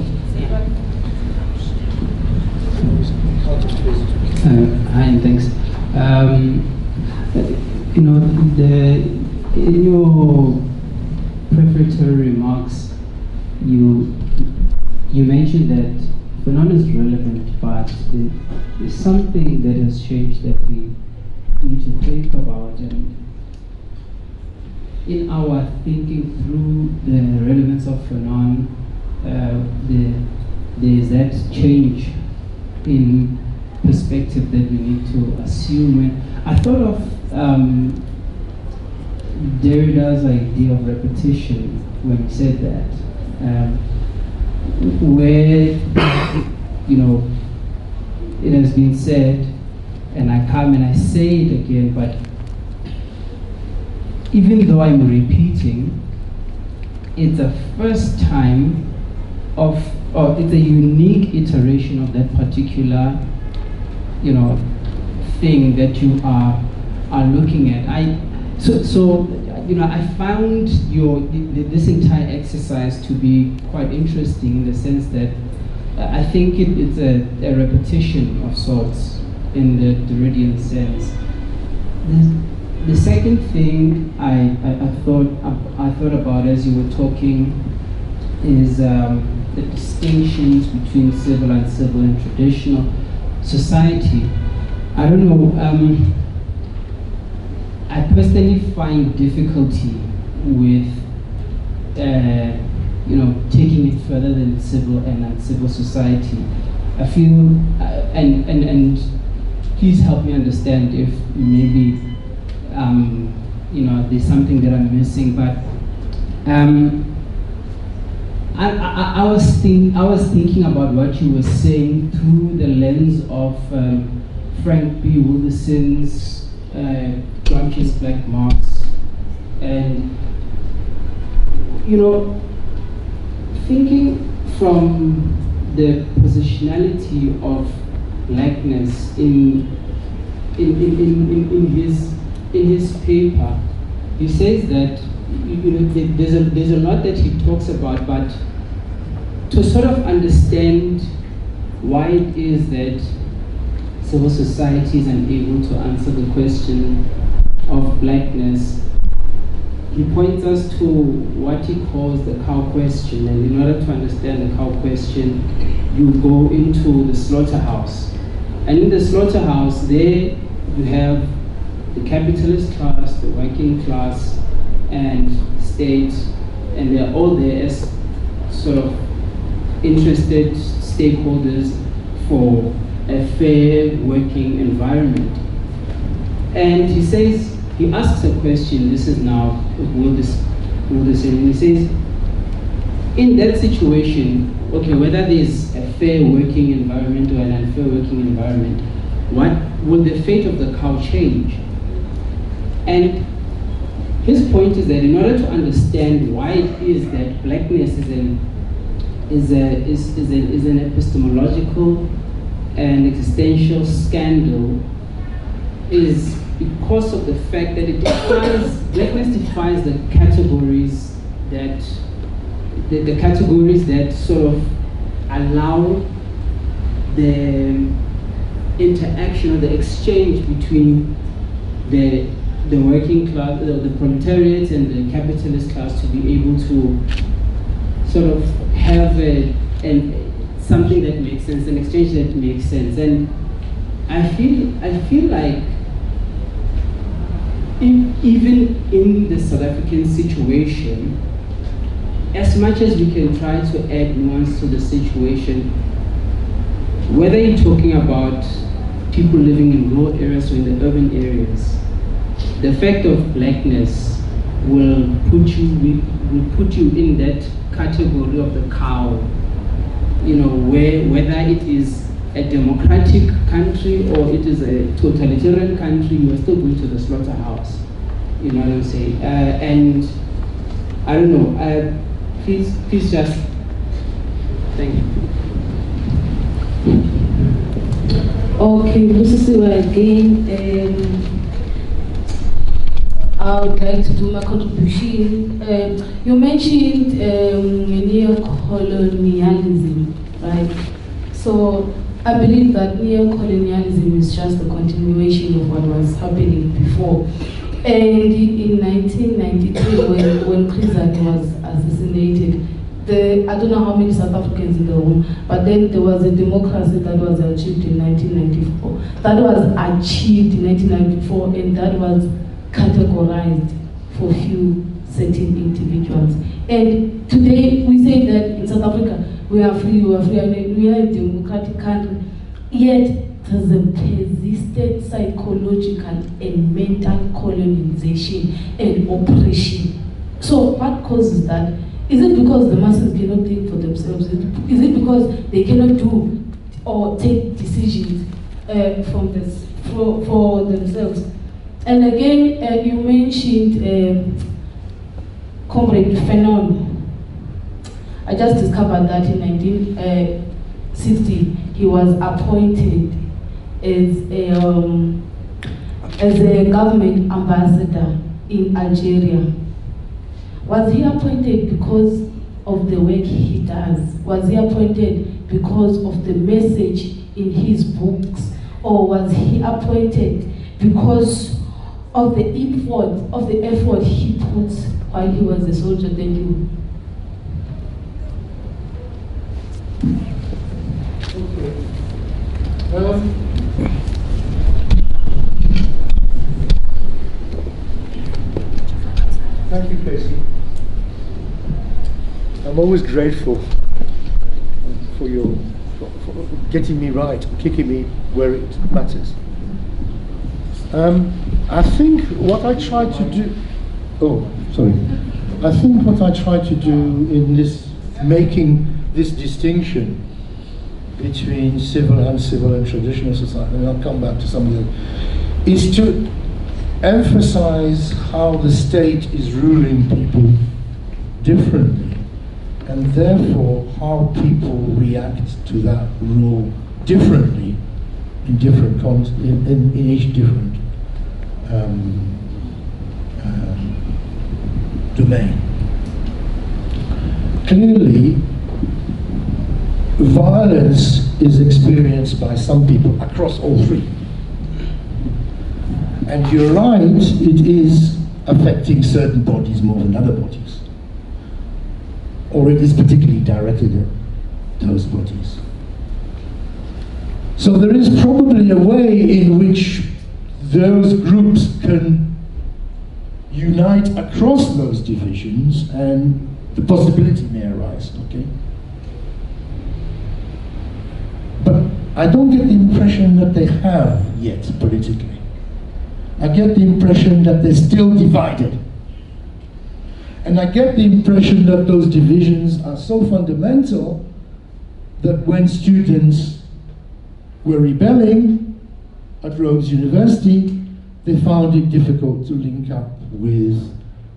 Hi, and thanks. In your prefatory remarks, you mentioned that Fanon is relevant, but there's something that has changed that we need to think about. And in our thinking through the relevance of Fanon, there's that change in perspective that we need to assume. And I thought of Derrida's idea of repetition when he said that, where, you know, it has been said, and I come and I say it again, but even though I'm repeating, it's a first time of, or it's a unique iteration of that particular, you know, thing that you are looking at. So you know, I found this entire exercise to be quite interesting in the sense that I think it's a repetition of sorts in the Derridian sense. The second thing I thought about as you were talking is the distinctions between civil, uncivil, and traditional society. I don't know. I personally find difficulty with, you know, taking it further than civil and uncivil society. I feel, and please help me understand if maybe, you know, there's something that I'm missing. But I was thinking about what you were saying through the lens of Frank B. Wilderson's Gramsci's Black Marks, and, you know, thinking from the positionality of blackness in his paper, he says that, you know, there's a lot that he talks about, but to sort of understand why it is that civil society is unable to answer the question of blackness, he points us to what he calls the cow question. And in order to understand the cow question, you go into the slaughterhouse. And in the slaughterhouse, there you have the capitalist class, the working class, and state, and they're all there as sort of interested stakeholders for a fair working environment. And he says, he asks a question, this is now Wilderson, and he says, in that situation, okay, whether there's a fair working environment or an unfair working environment, what will the fate of the cow change? And his point is that in order to understand why it is that blackness is an epistemological and existential scandal, is because of the fact that blackness defies the categories that the categories that sort of allow the interaction or the exchange between the working class, the proletariat, and the capitalist class to be able to sort of have something that makes sense, an exchange that makes sense. And I feel like even in the South African situation, as much as we can try to add nuance to the situation, whether you're talking about people living in rural areas or in the urban areas, the fact of blackness will put you in that category of the cow, you know, whether it is a democratic country or it is a totalitarian country, you are still going to the slaughterhouse. You know what I'm saying? And I don't know. Please just thank you.
Okay, this is again. I would like to do my contribution. You mentioned neocolonialism, right? So I believe that neocolonialism is just a continuation of what was happening before. And in 1993, when Chris was assassinated, I don't know how many South Africans in the room, but then there was a democracy that was achieved in 1994. that was achieved in 1994, and that was categorized for few certain individuals. And today we say that in South Africa we are free, we are a democratic country, yet there's a persistent psychological and mental colonization and oppression. So what causes that? Is it because the masses cannot think for themselves? Is it because they cannot do or take decisions for themselves? And again, you mentioned Comrade Fanon. I just discovered that in 1960 he was appointed as a government ambassador in Algeria. Was he appointed because of the work he does? Was he appointed because of the message in his books? Or was he appointed because of the effort he puts while he was a soldier? Thank you.
Okay. Thank you, Casey. I'm always grateful for your for getting me right, kicking me where it matters. I think what I try to do. Oh, sorry. I think what I try to do in this making this distinction between civil, uncivil, and traditional society, and I'll come back to some of them, is to emphasize how the state is ruling people differently, and therefore how people react to that rule differently in different in each different domain. Clearly, violence is experienced by some people across all three. And you're right, it is affecting certain bodies more than other bodies. Or it is particularly directed at those bodies. So there is probably a way in which those groups can unite across those divisions, and the possibility may arise, okay? But I don't get the impression that they have yet politically. I get the impression that they're still divided. And I get the impression that those divisions are so fundamental that when students were rebelling at Rhodes University, they found it difficult to link up with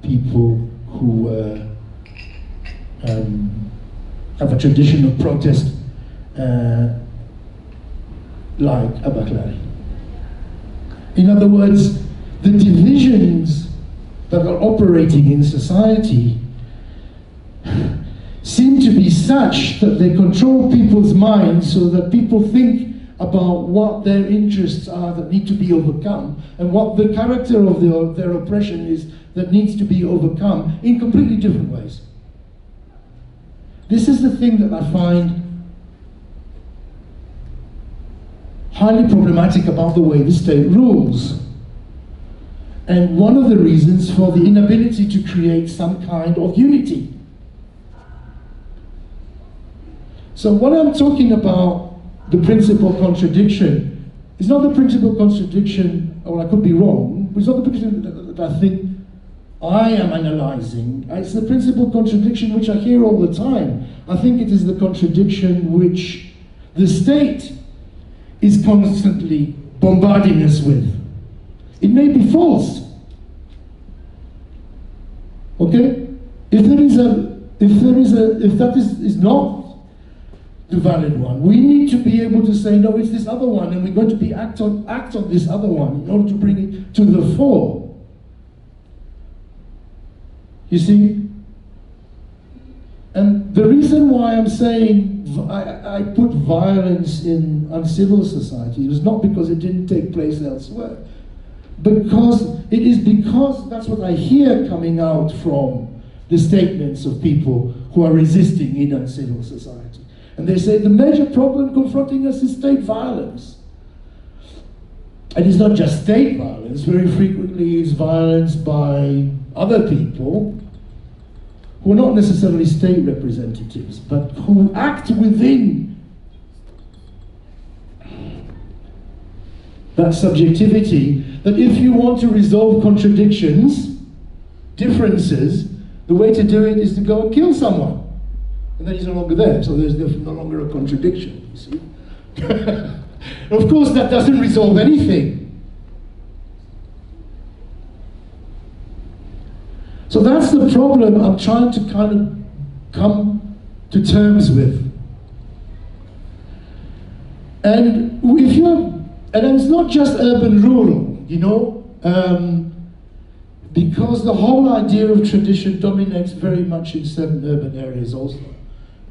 people who have a tradition of protest like Abaklari. In other words, the divisions that are operating in society seem to be such that they control people's minds so that people think about what their interests are that need to be overcome and what the character of their oppression is that needs to be overcome in completely different ways. This is the thing that I find highly problematic about the way the state rules. And one of the reasons for the inability to create some kind of unity. So when I'm talking about the principal contradiction, it's not the principal contradiction, or I could be wrong, but it's not the principal that I think I am analyzing. It's the principal contradiction which I hear all the time. I think it is the contradiction which the state is constantly bombarding us with. It may be false. Okay? If that is not the valid one, we need to be able to say, no, it's this other one, and we're going to act on this other one in order to bring it to the fore. You see? And the reason why I'm saying I put violence in uncivil society was not because it didn't take place elsewhere, because that's what I hear coming out from the statements of people who are resisting in uncivil society. And they say the major problem confronting us is state violence. And it's not just state violence, very frequently it's violence by other people who are not necessarily state representatives, but who act within that subjectivity, that if you want to resolve contradictions, differences, the way to do it is to go and kill someone. And then he's no longer there, so there's no longer a contradiction, you see. Of course, that doesn't resolve anything. So that's the problem I'm trying to kind of come to terms with. And if you're, and it's not just urban-rural, you know, because the whole idea of tradition dominates very much in certain urban areas also.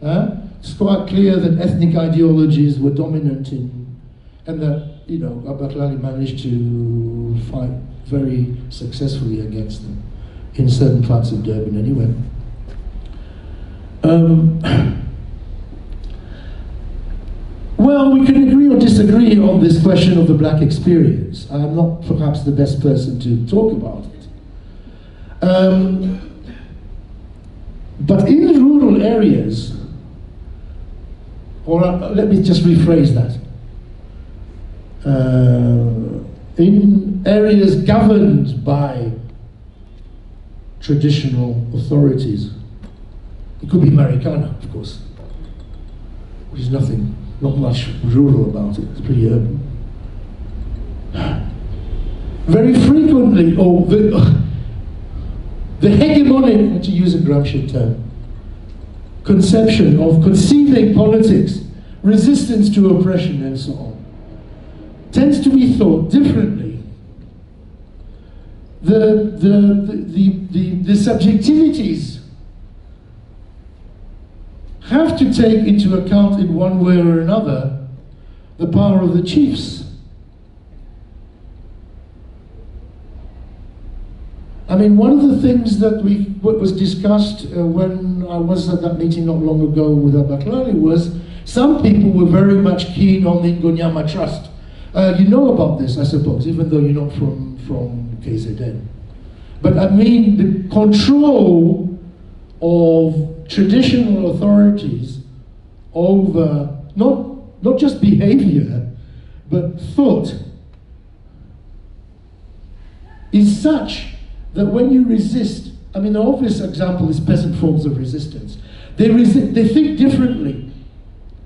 It's quite clear that ethnic ideologies were dominant in, and that, you know, Abaklali managed to fight very successfully against them in certain parts of Durban anyway. Well, we can agree or disagree on this question of the black experience. I'm not perhaps the best person to talk about it. But in the rural areas, or let me just rephrase that. In areas governed by traditional authorities, it could be Marikana, of course, which is nothing, not much rural about it, it's pretty urban. Very frequently, or the hegemonic, to use a Gramscian term, conception of conceiving politics, resistance to oppression and so on, tends to be thought differently. The subjectivities have to take into account in one way or another the power of the chiefs. I mean, one of the things that was discussed when I was at that meeting not long ago with Abaklali was some people were very much keen on the Ngonyama Trust. You know about this, I suppose, even though you're not from KZN. But I mean, the control of traditional authorities over not just behavior, but thought is such that when you resist, I mean, the obvious example is peasant forms of resistance. They think differently.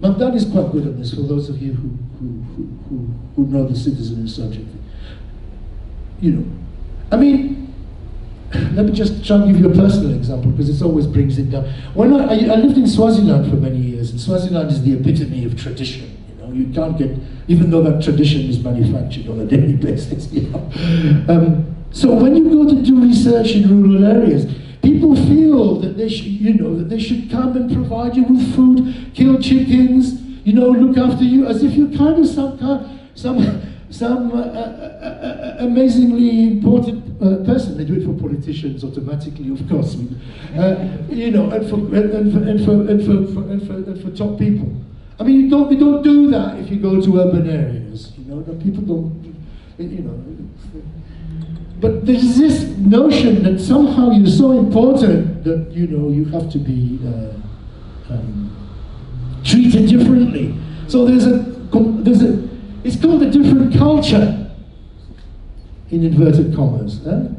Magdan is quite good at this, for those of you who know the citizen subject. You know, I mean, let me just try and give you a personal example, because it always brings it down. When I lived in Swaziland for many years, and Swaziland is the epitome of tradition. You know, you can't get, even though that tradition is manufactured on a daily basis, you know. So when you go to do research in rural areas, people feel that they should, you know, that they should come and provide you with food, kill chickens, you know, look after you, as if you're kind of some amazingly important person. They do it for politicians automatically, of course, you know, and for top people. I mean, we don't do that if you go to urban areas. You know, that people don't, you know. But there's this notion that somehow you're so important that, you know, you have to be treated differently. So it's called a different culture, in inverted commas. But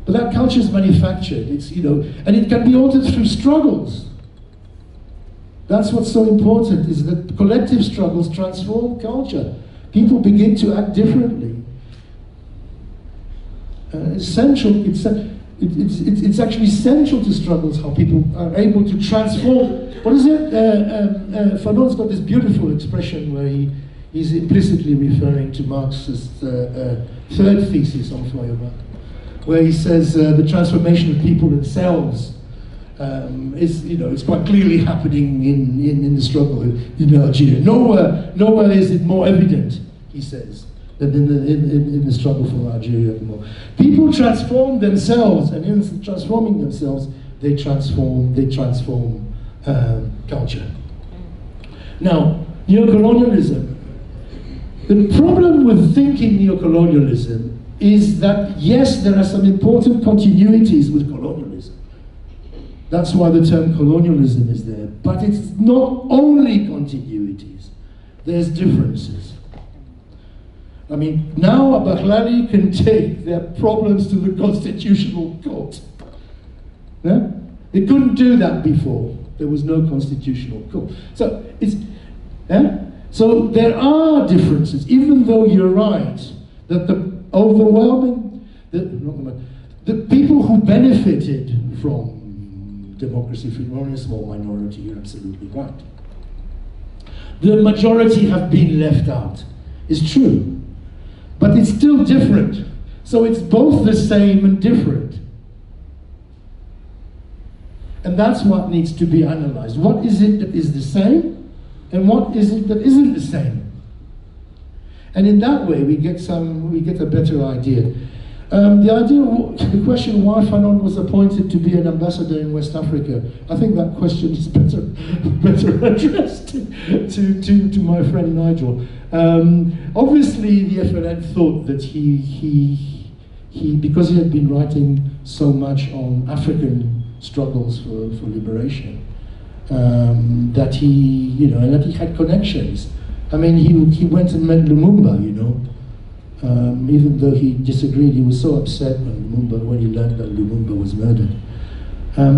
that culture is manufactured. It's, you know, and it can be altered through struggles. That's what's so important, is that collective struggles transform culture. People begin to act differently. Essential. It's actually essential to struggles how people are able to transform. What is it? Fanon's got this beautiful expression where he's implicitly referring to Marx's third thesis on Feuerbach, where he says the transformation of people themselves is, you know, it's quite clearly happening in the struggle in Algeria. Nowhere is it more evident, he says, than in the struggle for Algeria at the moment. People transform themselves, and in transforming themselves, they transform culture. Now, neocolonialism The problem with thinking neocolonialism is that, yes, there are some important continuities with colonialism. That's why the term colonialism is there. But it's not only continuities. There's differences. I mean, now Abahlali can take their problems to the Constitutional Court. Yeah? They couldn't do that before. There was no Constitutional Court. So it's, yeah? So there are differences, even though you're right that the overwhelming, the people who benefited from democracy are only a small minority. You're absolutely right. The majority have been left out. It's true. But it's still different. So it's both the same and different. And that's what needs to be analyzed. What is it that is the same? And what is it that isn't the same? And in that way, we get a better idea. The question why Fanon was appointed to be an ambassador in West Africa, I think that question is better addressed to my friend Nigel. Obviously, the FLN thought that he because he had been writing so much on African struggles for liberation, that he, and that he had connections. I mean, he went and met Lumumba, even though he disagreed. He was so upset when he learned that Lumumba was murdered.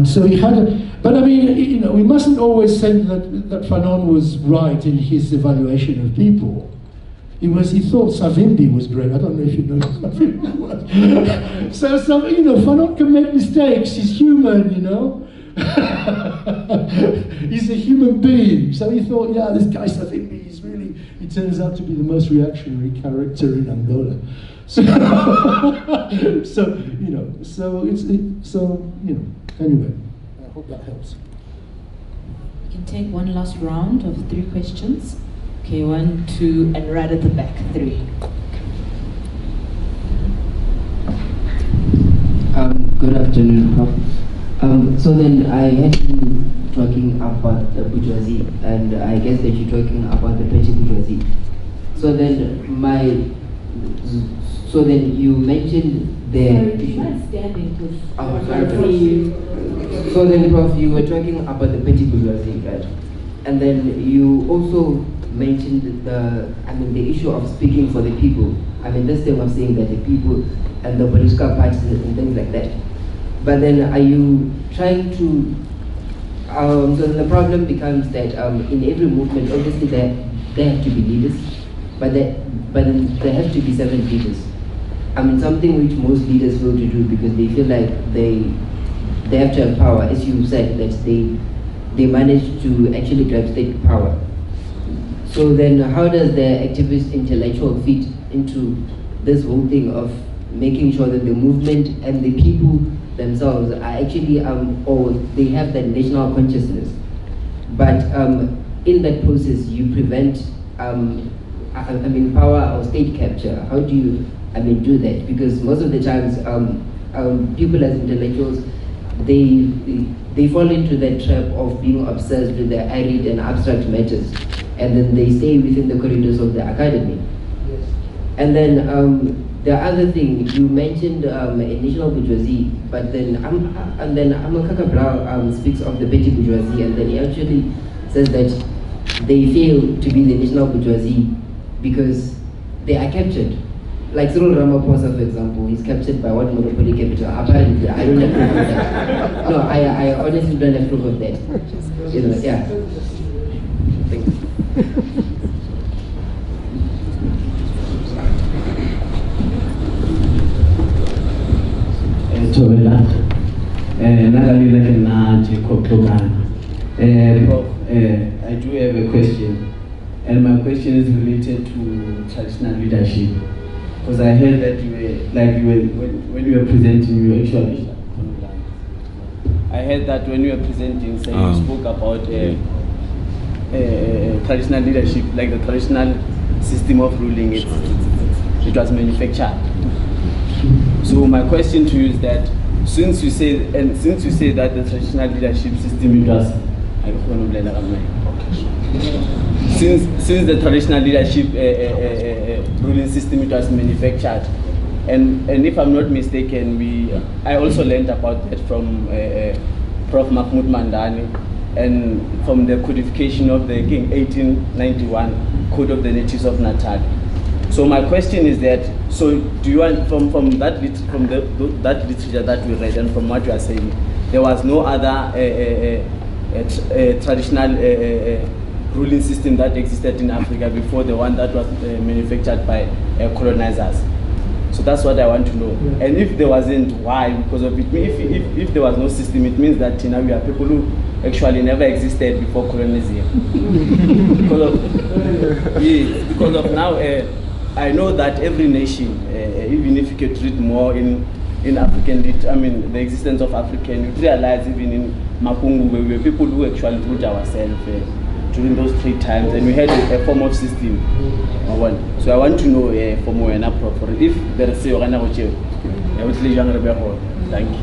So he had but I mean, we mustn't always say that Fanon was right in his evaluation of people. He thought Savimbi was great. I don't know if you know who Savimbi was. So Fanon can make mistakes. He's human, He's a human being. So he thought, yeah, this guy Savimbi he turns out to be the most reactionary character in Angola. So, anyway, I hope that helps.
We can take one last round of 3 questions. Okay, 1, 2, and right at the back, 3.
Good afternoon, Prof. So then I had you talking about the bourgeoisie, and I guess that you're talking about the petty bourgeoisie. So then you mentioned the.
Sorry, do you mind standing?
So then, Prof, you were talking about the petty bourgeoisie, right? And then you also mentioned the issue of speaking for the people. I mean, this thing of saying that the people and the political parties and things like that. But then, are you trying to? So the problem becomes that in every movement, obviously there have to be leaders, but then there have to be 7 leaders. I mean, something which most leaders fail to do because they feel like they have to have power, as you said, that they manage to actually grab state power. So then, how does the activist intellectual fit into this whole thing of making sure that the movement and the people themselves are actually, or they have that national consciousness, but in that process you prevent, power or state capture? How do you, do that? Because most of the times, people as intellectuals, they fall into that trap of being obsessed with the arid and abstract matters, and then they stay within the corridors of the academy. Yes. And then the other thing, you mentioned national bourgeoisie, but then Amakaka Brown speaks of the petty bourgeoisie, and then he actually says that they fail to be the national bourgeoisie because they are captured. Like Cyril Ramaphosa, for example, he's captured by what monopoly capital? Apparently, I don't have proof of that. No, I honestly don't have proof of that. Yeah. Thanks.
I do have a question, and my question is related to traditional leadership. Because I heard that when you were presenting, you actually. I heard that when you were presenting, so you spoke about traditional leadership, like the traditional system of ruling. It was manufactured. So my question to you is that since you say that the traditional leadership system since the traditional leadership system it was manufactured. And if I'm not mistaken, I also learned about that from Prof. Mahmoud Mandani, and from the codification of the 1891 Code of the Natives of Natal. So my question is that, so do you want, from that literature that we read and from what you are saying, there was no other traditional ruling system that existed in Africa before the one that was manufactured by colonizers? So that's what I want to know. Yeah. And if there wasn't, why? Because of it. If there was no system, it means that now we are people who actually never existed before colonialism. because of now, I know that every nation, even if you could read more in African, the existence of African, you realize even in Mapungu, we were people who actually ruled ourselves during those 3 times, and we had a form of system. So I want to know from where na proper if there is a Yohana Roche, I would say young rebel. Thank you.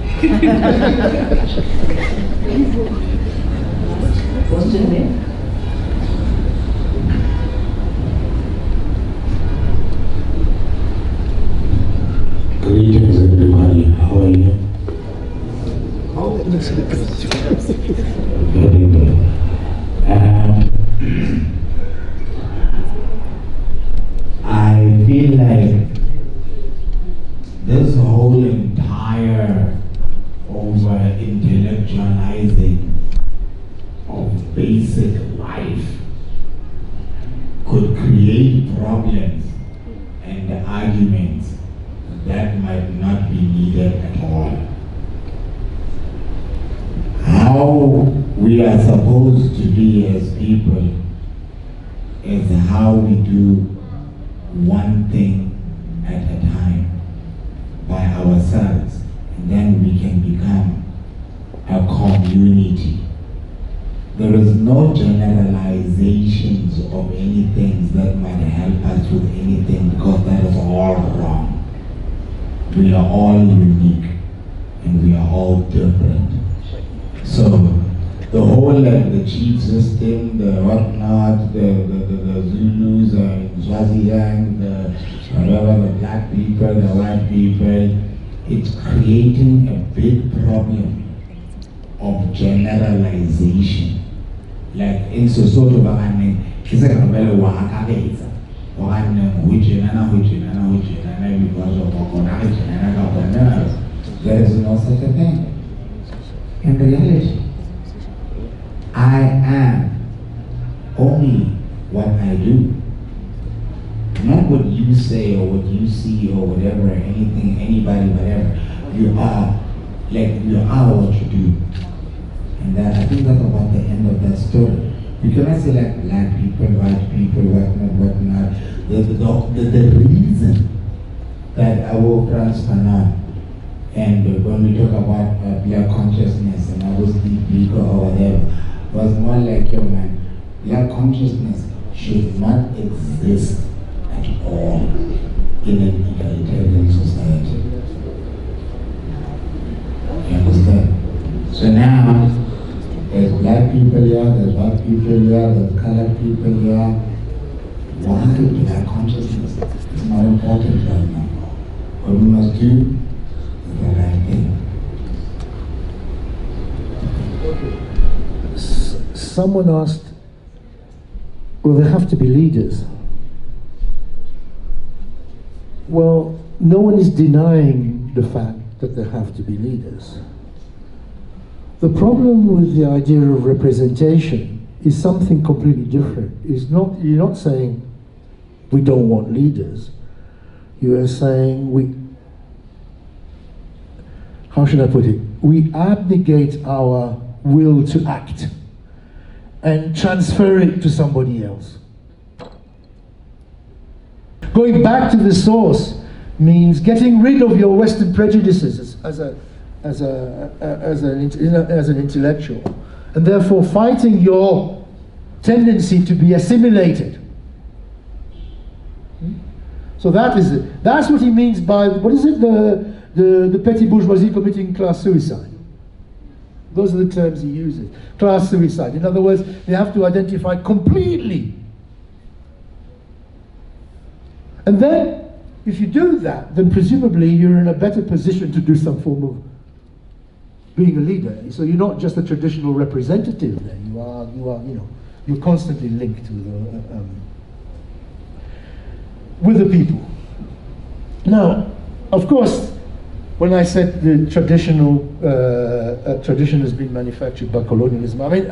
Question there?
Greetings everybody, how are you? Very good. I feel like this whole entire over-intellectualizing of basic life could create problems and arguments that might not be needed at all. How we are supposed to be as people is how we do one thing at a time by ourselves, and then we can become a community. There is no generalizations of anything that might help us with anything, because that is all wrong. We are all unique and we are all different. So the whole the chief system, the whatnot, the Zulus and Swaziland, the black people, the white people, it's creating a big problem of generalization. Like in Sesotho because of there is no such a thing. In reality, I am only what I do. Not what you say or what you see or whatever, anything, anybody, whatever. You are what you do. And that, I think that's about the end of that story. You cannot say like black people, white people, whatnot. The reason that our Frantz Fanon, and when we talk about black consciousness and our deep ego or whatever, was more like, yo man, black consciousness should not exist at all in an egalitarian society. You understand? So now, there's black people here, there's white people here, there's colored people here. Why black consciousness is not important right now? What we must do is the right thing.
Someone asked, will there have to be leaders? Well, no one is denying the fact that there have to be leaders. The problem with the idea of representation is something completely different. You're not saying we don't want leaders. You are saying how should I put it? We abnegate our will to act and transfer it to somebody else. Going back to the source means getting rid of your Western prejudices as an intellectual, and therefore fighting your tendency to be assimilated. So that is it. That's what he means by, what is it, the petty bourgeoisie committing class suicide. Those are the terms he uses. Class suicide. In other words, they have to identify completely. And then if you do that, then presumably you're in a better position to do some form of being a leader. So you're not just a traditional representative there. You are, you're constantly linked with the people. Now, of course, when I said the tradition has been manufactured by colonialism, I mean,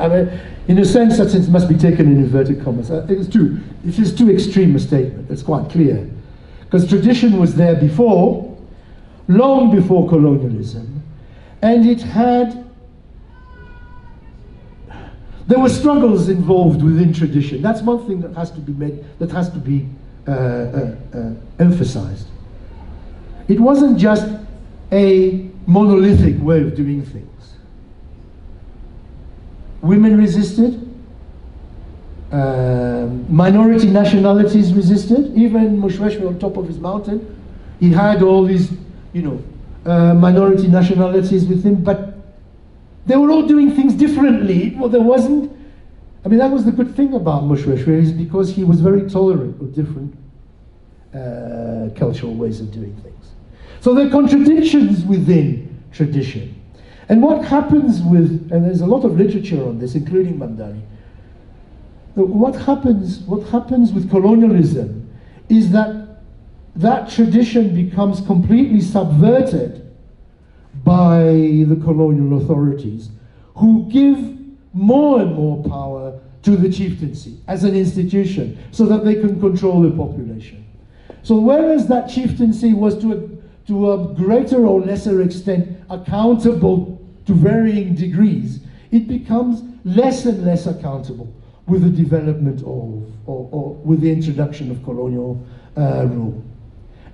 in a sense that it must be taken in inverted commas. It is too extreme a statement. It's quite clear, because tradition was there before, long before colonialism, and there were struggles involved within tradition. That's one thing that has to be emphasized. It wasn't just a monolithic way of doing things. Women resisted, minority nationalities resisted. Even Moshweshwe on top of his mountain, he had all these, minority nationalities with him, but they were all doing things differently. Well, there wasn't, that was the good thing about Moshweshwe, is because he was very tolerant of different cultural ways of doing things. So there are contradictions within tradition. And what happens and there's a lot of literature on this, including Mandari, what happens with colonialism is that tradition becomes completely subverted by the colonial authorities, who give more and more power to the chieftaincy as an institution so that they can control the population. So whereas that chieftaincy was to a greater or lesser extent accountable to varying degrees, it becomes less and less accountable with the development or with the introduction of colonial rule.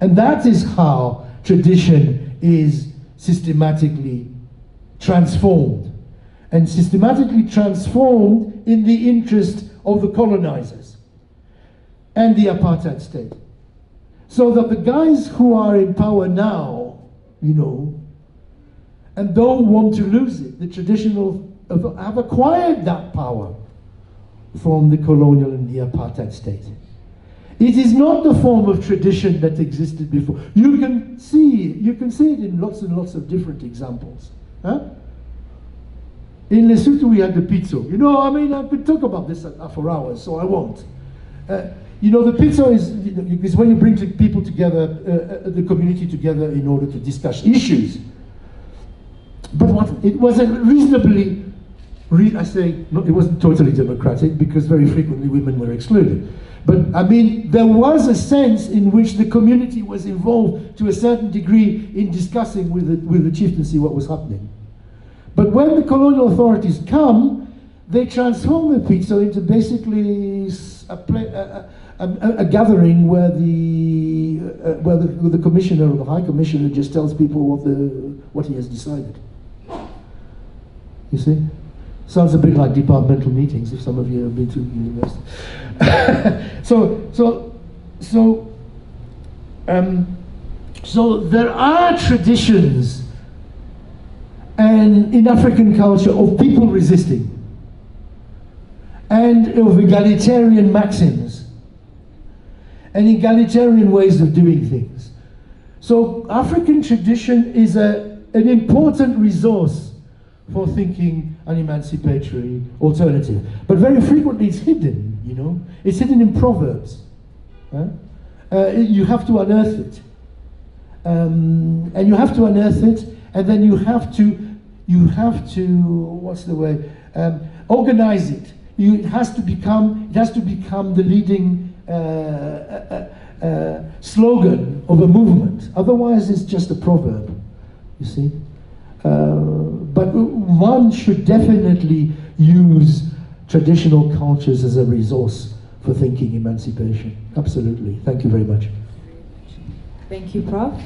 And that is how tradition is systematically transformed, and systematically transformed in the interest of the colonizers and the apartheid state. So that the guys who are in power now, and don't want to lose it, the traditional, have acquired that power from the colonial and the apartheid state. It is not the form of tradition that existed before. You can see it in lots and lots of different examples. Huh? In Lesotho we had the pizzo. I could talk about this for hours, so I won't. The pizzo is when you bring people together, the community together in order to discuss issues. But it was a reasonably, it wasn't totally democratic, because very frequently women were excluded. But there was a sense in which the community was involved to a certain degree in discussing with the chieftaincy what was happening. But when the colonial authorities come, they transform the pizzo into basically a gathering where the commissioner or the high commissioner just tells people what he has decided. You see? Sounds a bit like departmental meetings, if some of you have been to university. So there are traditions and in African culture of people resisting, and of egalitarian maxims and egalitarian ways of doing things. So African tradition is an important resource for thinking an emancipatory alternative. But very frequently it's hidden, It's hidden in proverbs. You have to unearth it. And you have to unearth it, and then you have to, what's the way, organize it. It has to become the leading slogan of a movement. Otherwise it's just a proverb, you see. But one should definitely use traditional cultures as a resource for thinking emancipation. Absolutely. Thank you very much.
Thank you, Prof.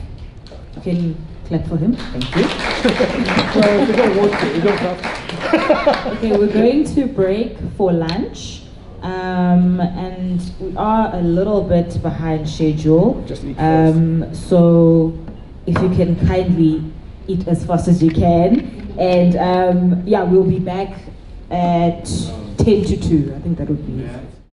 Can you clap for him? Thank you.
Well, we don't want to. We don't have to.
Okay, we're going to break for lunch. And we are a little bit behind schedule. So if you can kindly eat as fast as you can. And we'll be back at 10 to 2. I think that would be